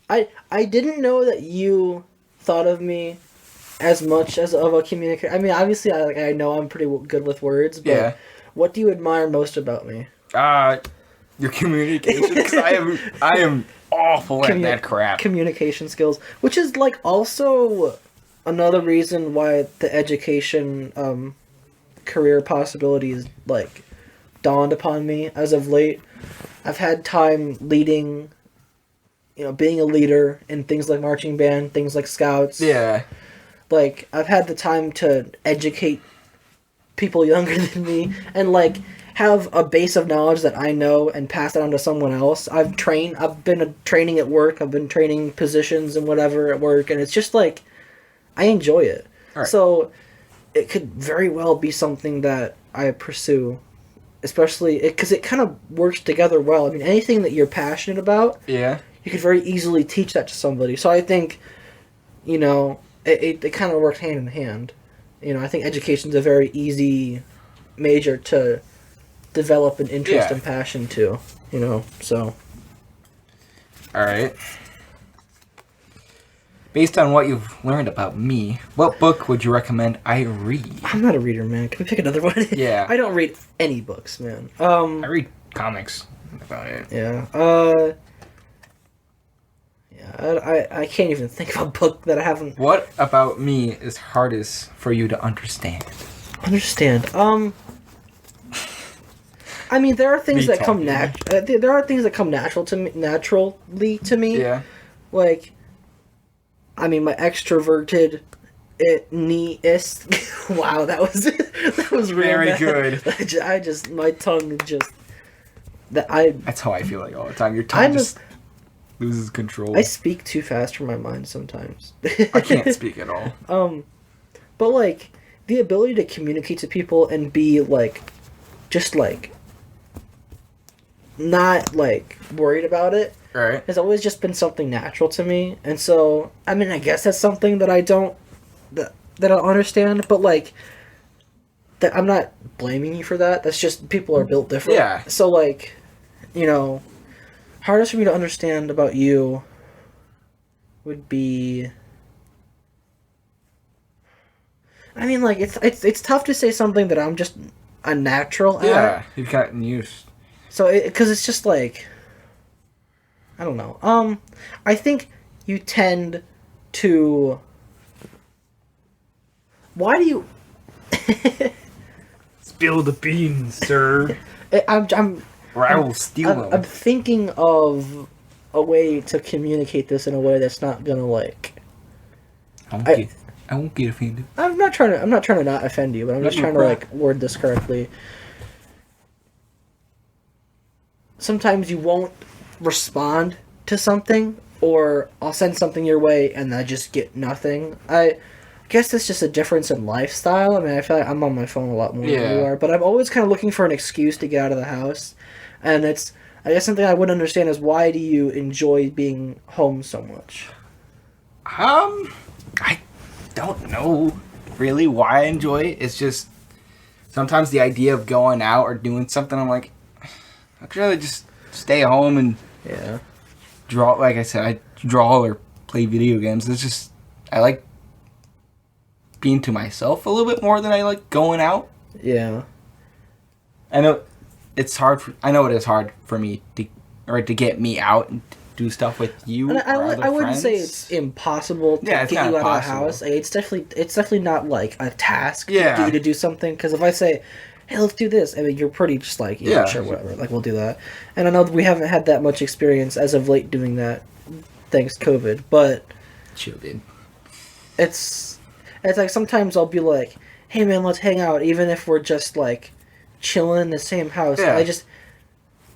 I didn't know that you thought of me as much as of a communicator. I mean, obviously, I know I'm pretty good with words, but Yeah. what do you admire most about me? Your communication. Because I am awful at that crap. Communication skills, which is like also another reason why the education career possibilities like dawned upon me as of late. I've had time leading, being a leader in things like marching band, things like scouts. Yeah. Like, I've had the time to educate people younger than me and like have a base of knowledge that I know and pass it on to someone else. I've been training at work, I've been training positions and whatever at work, and it's just like, I enjoy it. Right. So, it could very well be something that I pursue, especially because it kind of works together well. I mean, anything that you're passionate about, Yeah. you could very easily teach that to somebody. So I think, it kind of works hand in hand. I think education's a very easy major to develop an interest and passion to, so. Alright. Based on what you've learned about me, what book would you recommend I read? I'm not a reader, man. Can we pick another one? Yeah. I don't read any books, man. I read comics. About it. Yeah. I can't even think of a book that I haven't... What about me is hardest for you to understand? Understand. I mean, there are things that come there are things that come naturally to me. Yeah. Like, I mean, my extroverted wow, that was real Very bad. good. My tongue just That's how I feel like all the time. Your tongue just loses control. I speak too fast for my mind sometimes. I can't speak at all. But like the ability to communicate to people and be like, just like, not like worried about it. Right. Has always just been something natural to me, and so I mean, I guess that's something that I don't that I understand, but like that I'm not blaming you for that. That's just people are built different. Yeah. So like, hardest for me to understand about you would be. I mean, like it's tough to say something that I'm just a natural at. Yeah, you've gotten used. So because it's just like. I don't know. I think you tend to. Why do you? Spill the beans, sir. I'm. Or I will steal them. I'm thinking of a way to communicate this in a way that's not gonna like. I won't get offended. I'm not trying to not offend you, but I'm just trying to like word this correctly. Sometimes you won't respond to something, or I'll send something your way and I just get nothing. I guess it's just a difference in lifestyle. I mean, I feel like I'm on my phone a lot more than you are, but I'm always kind of looking for an excuse to get out of the house. And it's, I guess something I wouldn't understand is why do you enjoy being home so much? I don't know really why I enjoy it. It's just sometimes the idea of going out or doing something, I'm like, I'd rather just stay home and Yeah. draw. Like I said, I draw or play video games. It's just, I like being to myself a little bit more than I like going out. Yeah. I know it's hard. I know it is hard for me to get me out and do stuff with you. And or other I wouldn't say friends. it's impossible to Yeah, it's get not you out of the impossible. house. Like, it's definitely not like a task Yeah. to do to do something. Because if I say, "Hey, let's do this," I mean, you're pretty just like, yeah, Yeah. sure, whatever. Like, we'll do that. And I know that we haven't had that much experience as of late doing that, thanks COVID. But Chill, dude. it's like sometimes I'll be like, "Hey, man, let's hang out," even if we're just like chilling in the same house. Yeah.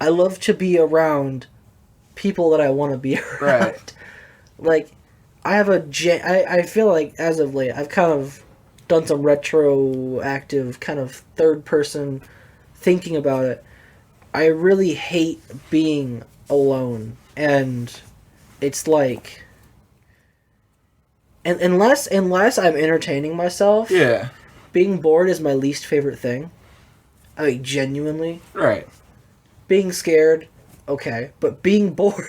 I love to be around people that I want to be around. Right. Like, I feel like as of late, I've kind of done some retroactive kind of third person thinking about it. I really hate being alone, and it's like, and unless I'm entertaining myself, Yeah. being bored is my least favorite thing. I mean, genuinely. Right. Being scared, okay, but being bored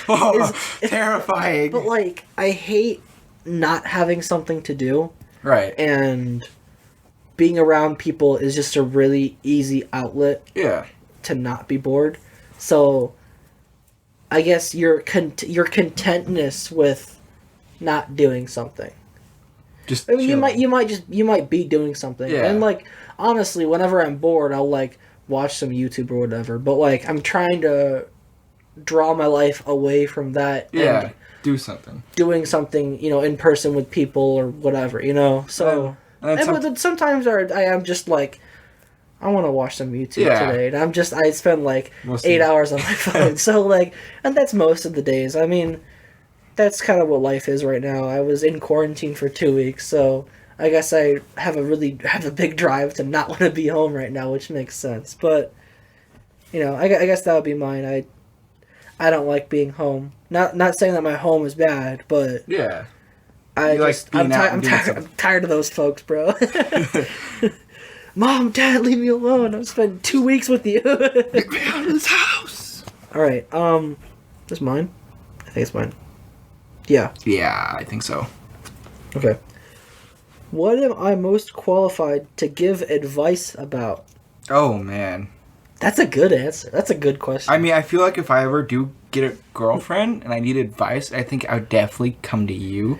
Oh, is terrifying. But like, I hate not having something to do, Right. and being around people is just a really easy outlet Yeah. to not be bored. So, I guess your contentness with not doing something. Just. I mean, chilling. you might be doing something, Yeah. and like, honestly, whenever I'm bored, I'll like watch some YouTube or whatever. But like, I'm trying to draw my life away from that. Yeah. And Do something. doing something, in person with people or whatever, So, And then but then sometimes I am just like, I want to watch some YouTube Yeah. today, and I spend like Most of 8 the- hours on my phone. So like, and that's most of the days. I mean, that's kind of what life is right now. I was in quarantine for 2 weeks, so I guess I have a big drive to not want to be home right now, which makes sense. But I guess that would be mine. I don't like being home. Not saying that my home is bad, but Yeah. I You like just being out and doing I'm tired of those folks, bro. Mom, Dad, leave me alone. I'm spending 2 weeks with you. Get me out of this house. All right. This is mine. I think it's mine. Yeah. Yeah, I think so. Okay. What am I most qualified to give advice about? Oh man. That's a good answer. That's a good question. I mean, I feel like if I ever do get a girlfriend and I need advice, I think I would definitely come to you,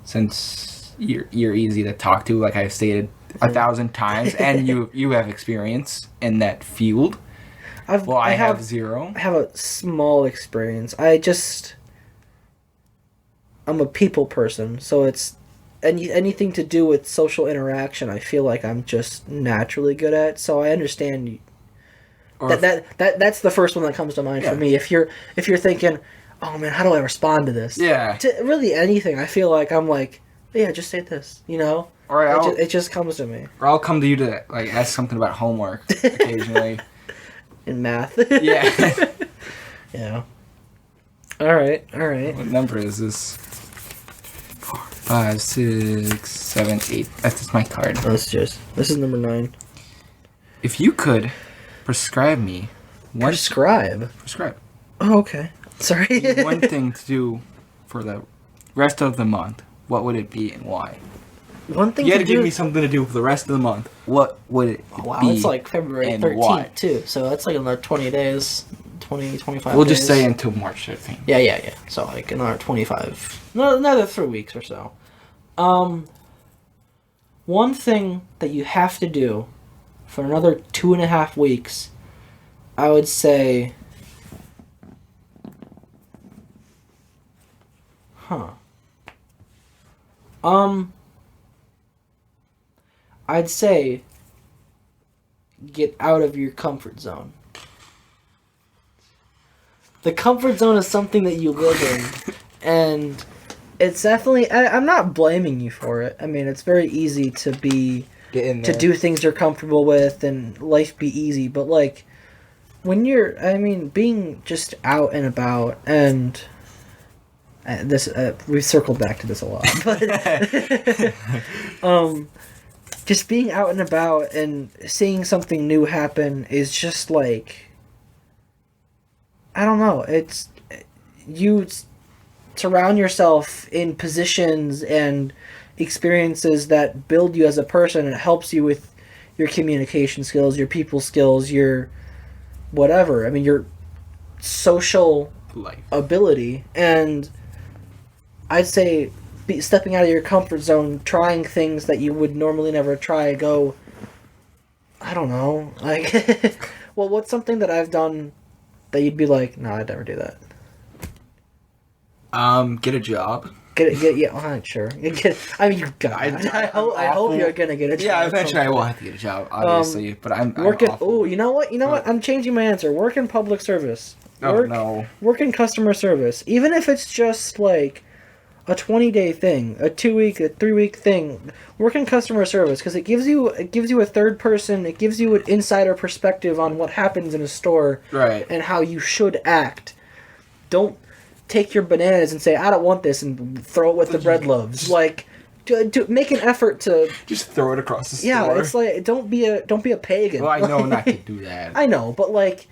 since you're easy to talk to, like I've stated 1,000 times, and you have experience in that field. I have zero. I have a small experience. I'm a people person, so it's anything to do with social interaction. I feel like I'm just naturally good at. So I understand Or that's the first one that comes to mind Yeah. for me. If you're thinking, oh man, how do I respond to this? Yeah. To really anything, I feel like I'm like, yeah, just say this. Or It just comes to me I'll come to you to like ask something about homework occasionally. in math. Yeah. Yeah. All right. What number is this? 4, 5, 6, 7, 8. That's my card. This is number 9. If you could prescribe me one Prescribe. Oh, okay. Sorry. one thing to do for the rest of the month, what would it be and why? One thing You had to to give do. me something to do for the rest of the month. What would it Wow, be? it's like February and 13th why? too. So that's like another 20 days, 25 We'll days. just say until March 13th. Yeah. So like another 25. No, another 3 weeks or so. One thing that you have to do for another 2.5 weeks, I would say. I'd say get out of your comfort zone. The comfort zone is something that you live in, and it's definitely. I'm not blaming you for it. I mean, it's very easy to Get in there. to do things you're comfortable with and life be easy, but like when being just out and about, and this we've circled back to this a lot, but just being out and about and seeing something new happen is just like, I don't know. It's you surround yourself in positions and experiences that build you as a person. It helps you with your communication skills, your people skills, your whatever. I mean, your social Life. ability. And I'd say stepping out of your comfort zone, trying things that you would normally never try, I don't know. Like, well, what's something that I've done that you'd be like, no, I'd never do that? Get a job. Yeah, sure. I mean, you got it. I hope you're gonna get a job. Yeah, eventually I will have to get a job, obviously. But I'm awful. Oh, you know what? I'm changing my answer. Work in public service. No. Work in customer service. Even if it's just like a 20-day thing, a 2-week, a 3-week thing. Work in customer service because it gives you a third person. It gives you an insider perspective on what happens in a store, Right. and how you should act. Don't take your bananas and say, I don't want this, and throw it with the bread loaves. Like, to make an effort to just throw it across the store. Yeah, it's like don't be a pagan. Well, I know not to do that. I know, but like,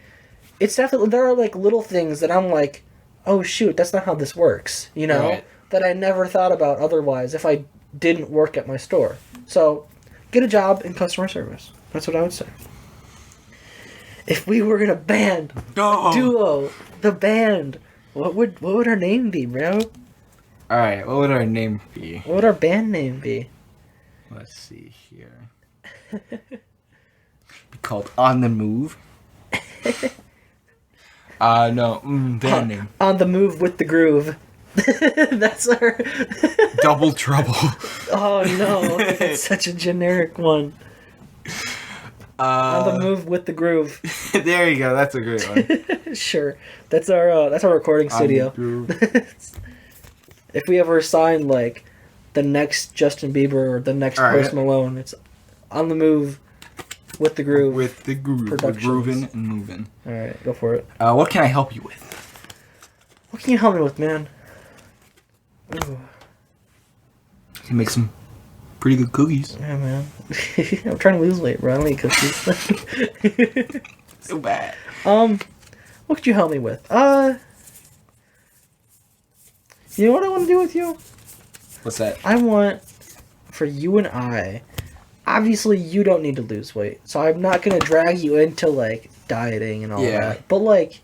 it's definitely there are like little things that I'm like, oh shoot, that's not how this works. You know, Right. that I never thought about otherwise if I didn't work at my store. So, get a job in customer service. That's what I would say. If we were in a band, duo, the band. What would our name be, bro? Alright, what would our name be? What would our band name be? Let's see here. Be called On the Move. No, band name. On the Move with the Groove. That's our... Double Trouble. Oh no, it's such a generic one. On the Move with the Groove. There you go, that's a great one. Sure. That's our recording studio. If we ever sign like the next Justin Bieber or the next Post Malone, it's On the Move with the Groove. With the groove. We're grooving and moving. Alright, go for it. What can I help you with? What can you help me with, man? Ooh. I can make some pretty good cookies. Yeah, man. I'm trying to lose weight, bro. I don't eat cookies. So bad. What could you help me with? You know what I want to do with you? What's that? I want, for you and I, obviously you don't need to lose weight, so I'm not going to drag you into, like, dieting and all that. But, like,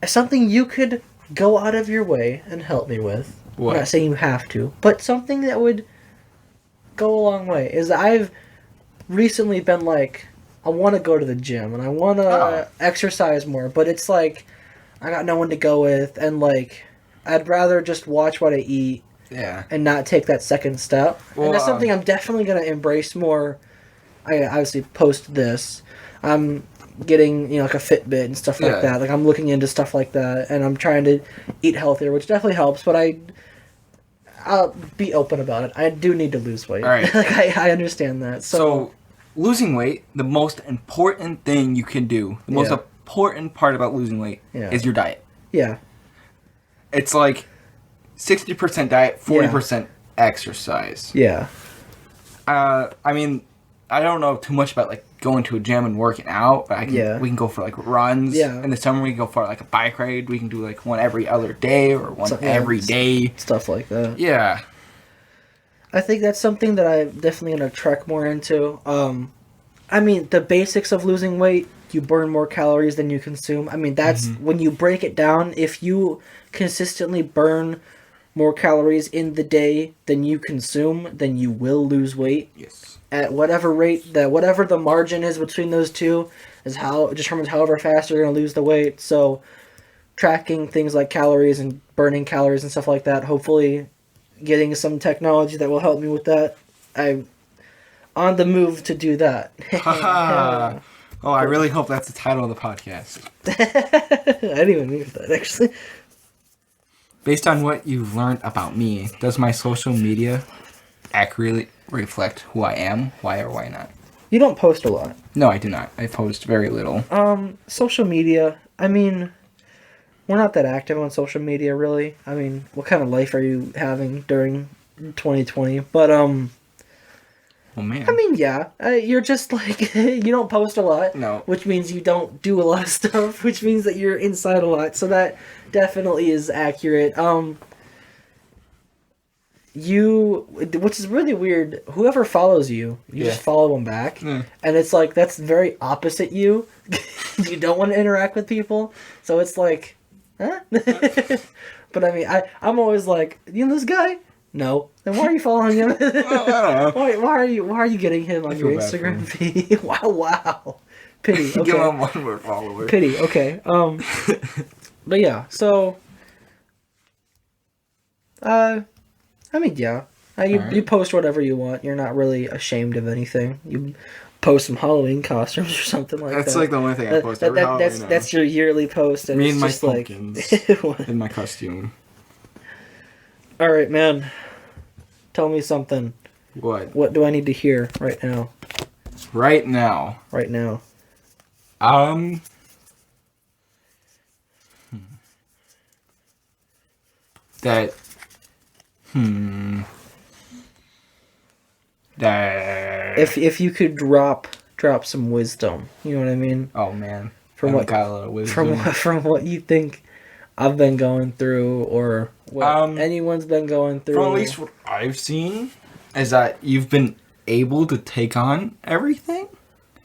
something you could go out of your way and help me with. What? I'm not saying you have to, but something that would go a long way is I've recently been, like, I want to go to the gym and I want to exercise more, but it's like I got no one to go with, and like I'd rather just watch what I eat and not take that second step. Well, and that's something I'm definitely going to embrace more. I obviously post this. I'm getting, like a Fitbit and stuff like that. Like I'm looking into stuff like that, and I'm trying to eat healthier, which definitely helps, but I'll be open about it. I do need to lose weight. All right. Like I understand that. So losing weight, the most important thing you can do, the most important part about losing weight is your diet. Yeah. It's like 60% diet, 40% exercise. Yeah. I mean, I don't know too much about like going to a gym and working out, but we can go for like runs. Yeah. In the summer, we can go for like a bike ride. We can do like one every other day or one every day. Stuff like that. Yeah. I think that's something that I'm definitely going to trek more into. I mean, the basics of losing weight, you burn more calories than you consume. I mean, that's when you break it down, if you consistently burn more calories in the day than you consume, then you will lose weight. Yes. At whatever rate, whatever the margin is between those two is how it determines however fast you're going to lose the weight. So tracking things like calories and burning calories and stuff like that, hopefully getting some technology that will help me with that. I'm on the move to do that. Oh, I really hope that's the title of the podcast. I didn't even mean that, actually. Based on what you've learned about me, does my social media accurately reflect who I am? Why or why not? You don't post a lot. No, I do not. I post very little. Social media, I mean, we're not that active on social media, really. I mean, what kind of life are you having during 2020? But, Well, man. I mean, yeah. You're just like you don't post a lot. No. Which means you don't do a lot of stuff. Which means that you're inside a lot. So that definitely is accurate. Which is really weird. Whoever follows you, you just follow them back, and it's like that's very opposite you. You don't want to interact with people, so it's like, huh? But I mean, I'm always like, you know this guy? No. Then why are you following him? Well, I don't know. Why are you getting him on your Instagram feed? Wow. Pity. Okay. Give him 1 more follower. Pity. Okay. But yeah. So. I mean, yeah. You post whatever you want. You're not really ashamed of anything. You post some Halloween costumes or something like that. That's like the only thing I post every Halloween. That's your yearly post. And Me it's and my just pumpkins in my costume. All right, man. Tell me something. What? What do I need to hear right now? Right now. Right now. That. That. If you could drop some wisdom, you know what I mean? Oh man. From what got a lot of wisdom. from what you think I've been going through, or what anyone's been going through. From at least what I've seen, is that you've been able to take on everything.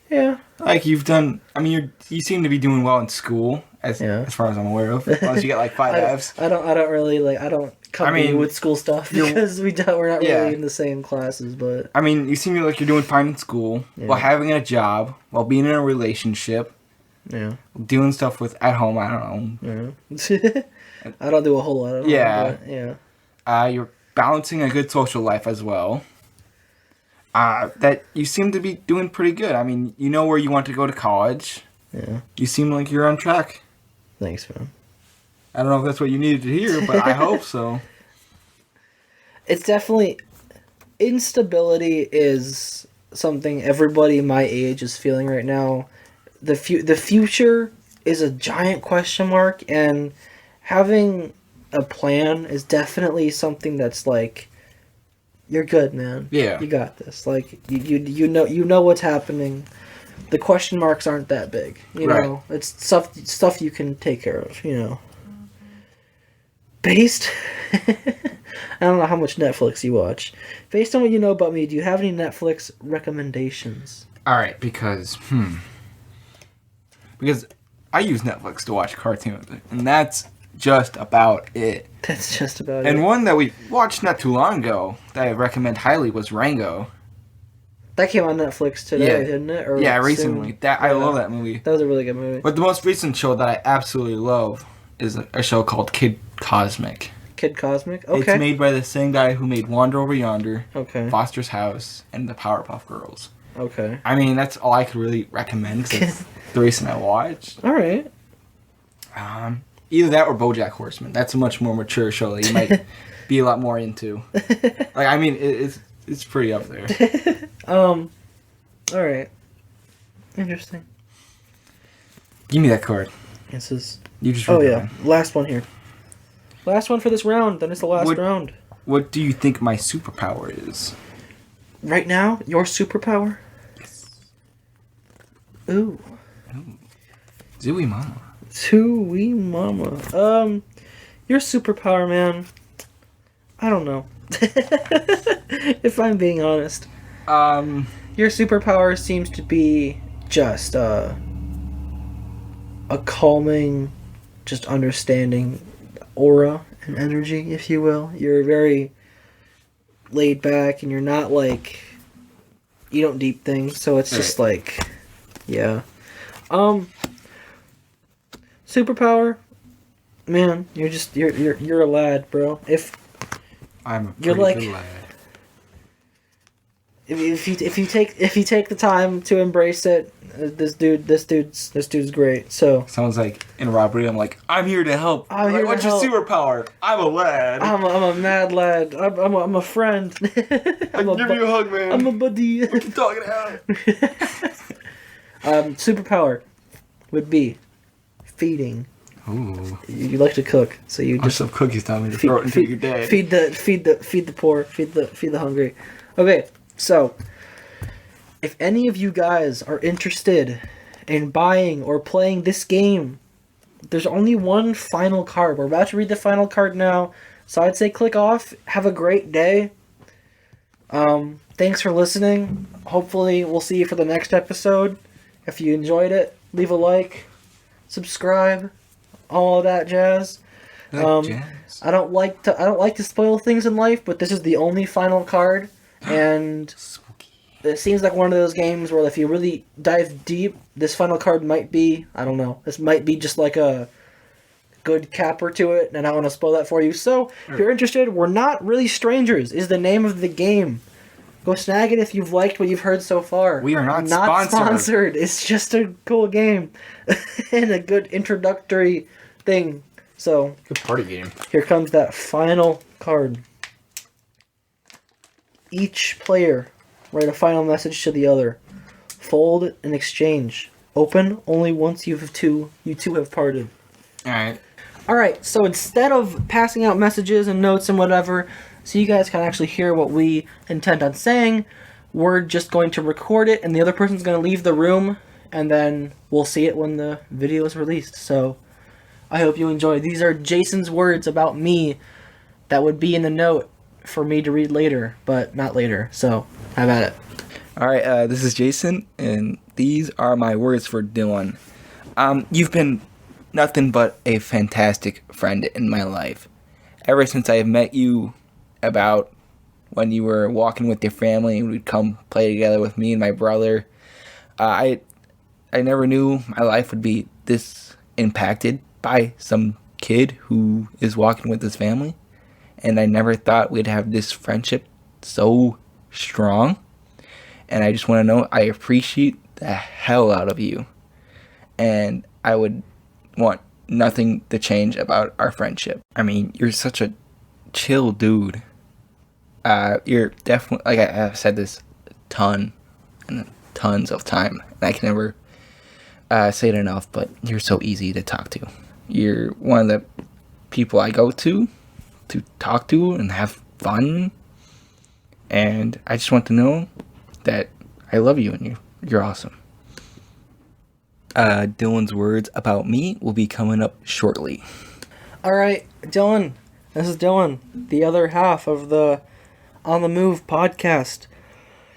Yeah. Like you've done. I mean, you seem to be doing well in school, as far as I'm aware of. As long as you get like 5 Fs. I don't really like. I don't come in with school stuff because we're not really in the same classes. But I mean, you seem like you're doing fine in school, while having a job, while being in a relationship. Yeah. Doing stuff at home. I don't know. Yeah. I don't do a whole lot of You're balancing a good social life as well. That you seem to be doing pretty good. I mean, you know where you want to go to college. Yeah. You seem like you're on track. Thanks, man. I don't know if that's what you needed to hear, but I hope so. It's definitely... Instability is something everybody my age is feeling right now. The future is a giant question mark, and having a plan is definitely something that's like, you're good, man. Yeah. You got this. Like, you know what's happening. The question marks aren't that big, you know. It's stuff you can take care of, you know. Based, I don't know how much Netflix you watch. Based on what you know about me, do you have any Netflix recommendations? All right, because I use Netflix to watch cartoons, and that's just about it. That's just about it. And one that we watched not too long ago that I recommend highly was Rango. That came on Netflix today, didn't it? Or recently. soon? I love that movie. That was a really good movie. But the most recent show that I absolutely love is a show called Kid Cosmic. Kid Cosmic? Okay. It's made by the same guy who made Wander Over Yonder, okay, Foster's House, and the Powerpuff Girls. Okay. I mean, that's all I could really recommend because it's the recent I watched. All right. Either that or BoJack Horseman. That's a much more mature show that you might be a lot more into. Like, I mean, it's pretty up there. All right. Interesting. Give me that card. This is... You just Oh, yeah. Last one here. Last one for this round. Then it's the last round. What do you think my superpower is? Right now? Your superpower? Yes. Ooh. Zooey Mama. Zooey Mama. Your superpower, man. I don't know. If I'm being honest. Your superpower seems to be just, a calming, just understanding aura and energy, if you will. You're very laid back, and you're not like, you don't deep things, so it's just like, yeah. Superpower, man, you're a lad, bro. I'm a pretty good lad. If you take the time to embrace it, this dude's great. So sounds like in a robbery. I'm like, I'm here to help. What's your superpower? I'm a lad. I'm a mad lad. I'm a friend. I can give you a hug, man. I'm a buddy. We can talk it out. Superpower would be feeding. Ooh. You like to cook, so you just shove cookies down and throw it into your dad. Feed the poor, feed the hungry. Okay, so if any of you guys are interested in buying or playing this game, there's only one final card. We're about to read the final card now, so I'd say click off. Have a great day. Thanks for listening. Hopefully, we'll see you for the next episode. If you enjoyed it, leave a like, subscribe, all of that jazz. Jazz. I don't like to spoil things in life, but this is the only final card, and Spooky. it seems like one of those games where if you really dive deep, this final card might be, I don't know, this might be just like a good capper to it, and I want to spoil that for you. So, if you're interested, We're Not Really Strangers is the name of the game. Go snag it if you've liked what you've heard so far. We are not sponsored. It's just a cool game and a good introductory thing. So, Good party game. here comes that final card. Each player write a final message to the other. Fold and exchange. Open only once you two have parted. Alright. Alright, so instead of passing out messages and notes and whatever, so you guys can actually hear what we intend on saying, we're just going to record it and the other person's going to leave the room and then we'll see it when the video is released. So, I hope you enjoy. These are Jason's words about me that would be in the note for me to read later, but not later. So, have at it. Alright, this is Jason, and these are my words for Dylan. You've been nothing but a fantastic friend in my life. Ever since I have met you about when you were walking with your family and would come play together with me and my brother, I never knew my life would be this impacted by some kid who is walking with his family. And I never thought we'd have this friendship so strong. And I just want to know, I appreciate the hell out of you. And I would want nothing to change about our friendship. I mean, you're such a chill dude. You're definitely, like I've said this tons of time. And I can never say it enough, but you're so easy to talk to. You're one of the people I go to talk to and have fun. And I just want to know that I love you and you're awesome. Dylan's words about me will be coming up shortly. Alright, Dylan. This is Dylan, the other half of the On the Move podcast.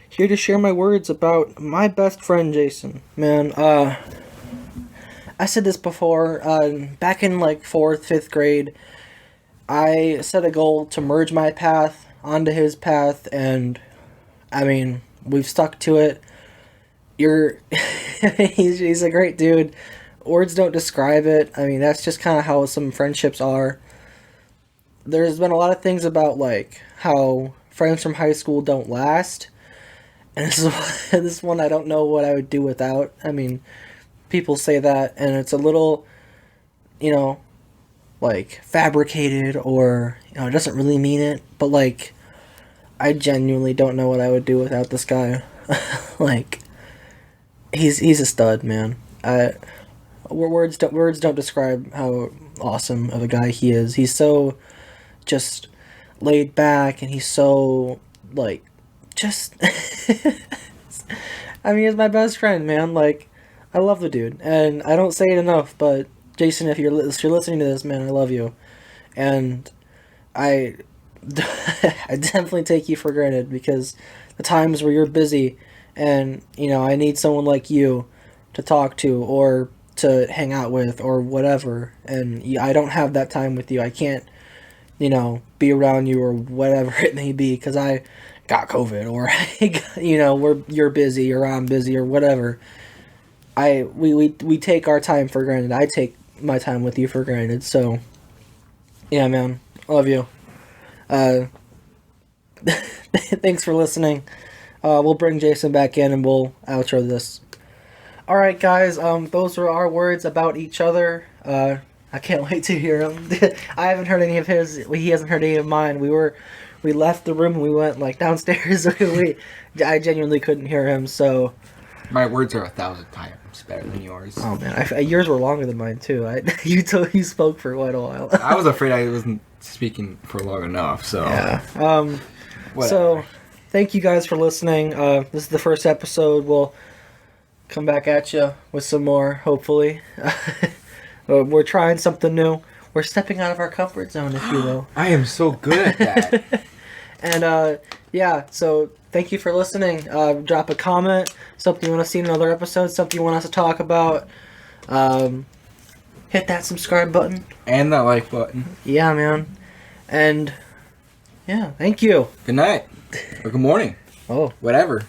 Here to share my words about my best friend, Jason. Man, I said this before, back in like 4th, 5th grade, I set a goal to merge my path onto his path, and I mean, we've stuck to it. He's a great dude. Words don't describe it. I mean, that's just kind of how some friendships are. There's been a lot of things about like how friends from high school don't last, and this one I don't know what I would do without. I mean, people say that, and it's a little, like fabricated, or it doesn't really mean it, but like I genuinely don't know what I would do without this guy. Like, he's a stud, man. Words don't describe how awesome of a guy he is. He's so just laid back, and he's so like just I mean, he's my best friend, man. Like, I love the dude, and I don't say it enough, but Jason, if you're listening to this, man, I love you, and I definitely take you for granted, because the times where you're busy and I need someone like you to talk to or to hang out with or whatever, and I don't have that time with you. I can't be around you or whatever it may be because I got COVID, or you're busy or I'm busy or whatever. We take our time for granted. I take my time with you for granted. So yeah, man, love you. Thanks for listening. We'll bring Jason back in and we'll outro this. Alright, guys, those were our words about each other. I can't wait to hear him. I haven't heard any of his. He hasn't heard any of mine. We left the room and we went like downstairs. I genuinely couldn't hear him, so. My words are 1,000 times better than yours. Oh man, yours were longer than mine too. You spoke for quite a while. I was afraid I wasn't speaking for long enough, so. Yeah. Whatever. So, thank you guys for listening. This is the first episode. We'll come back at you with some more, hopefully. We're trying something new. We're stepping out of our comfort zone, if you will. I am so good at that. And yeah, so thank you for listening. Drop a comment, something you want to see in another episode, something you want us to talk about. Hit that subscribe button. And that like button. Yeah, man. And yeah, thank you. Good night. Or good morning. Oh. Whatever.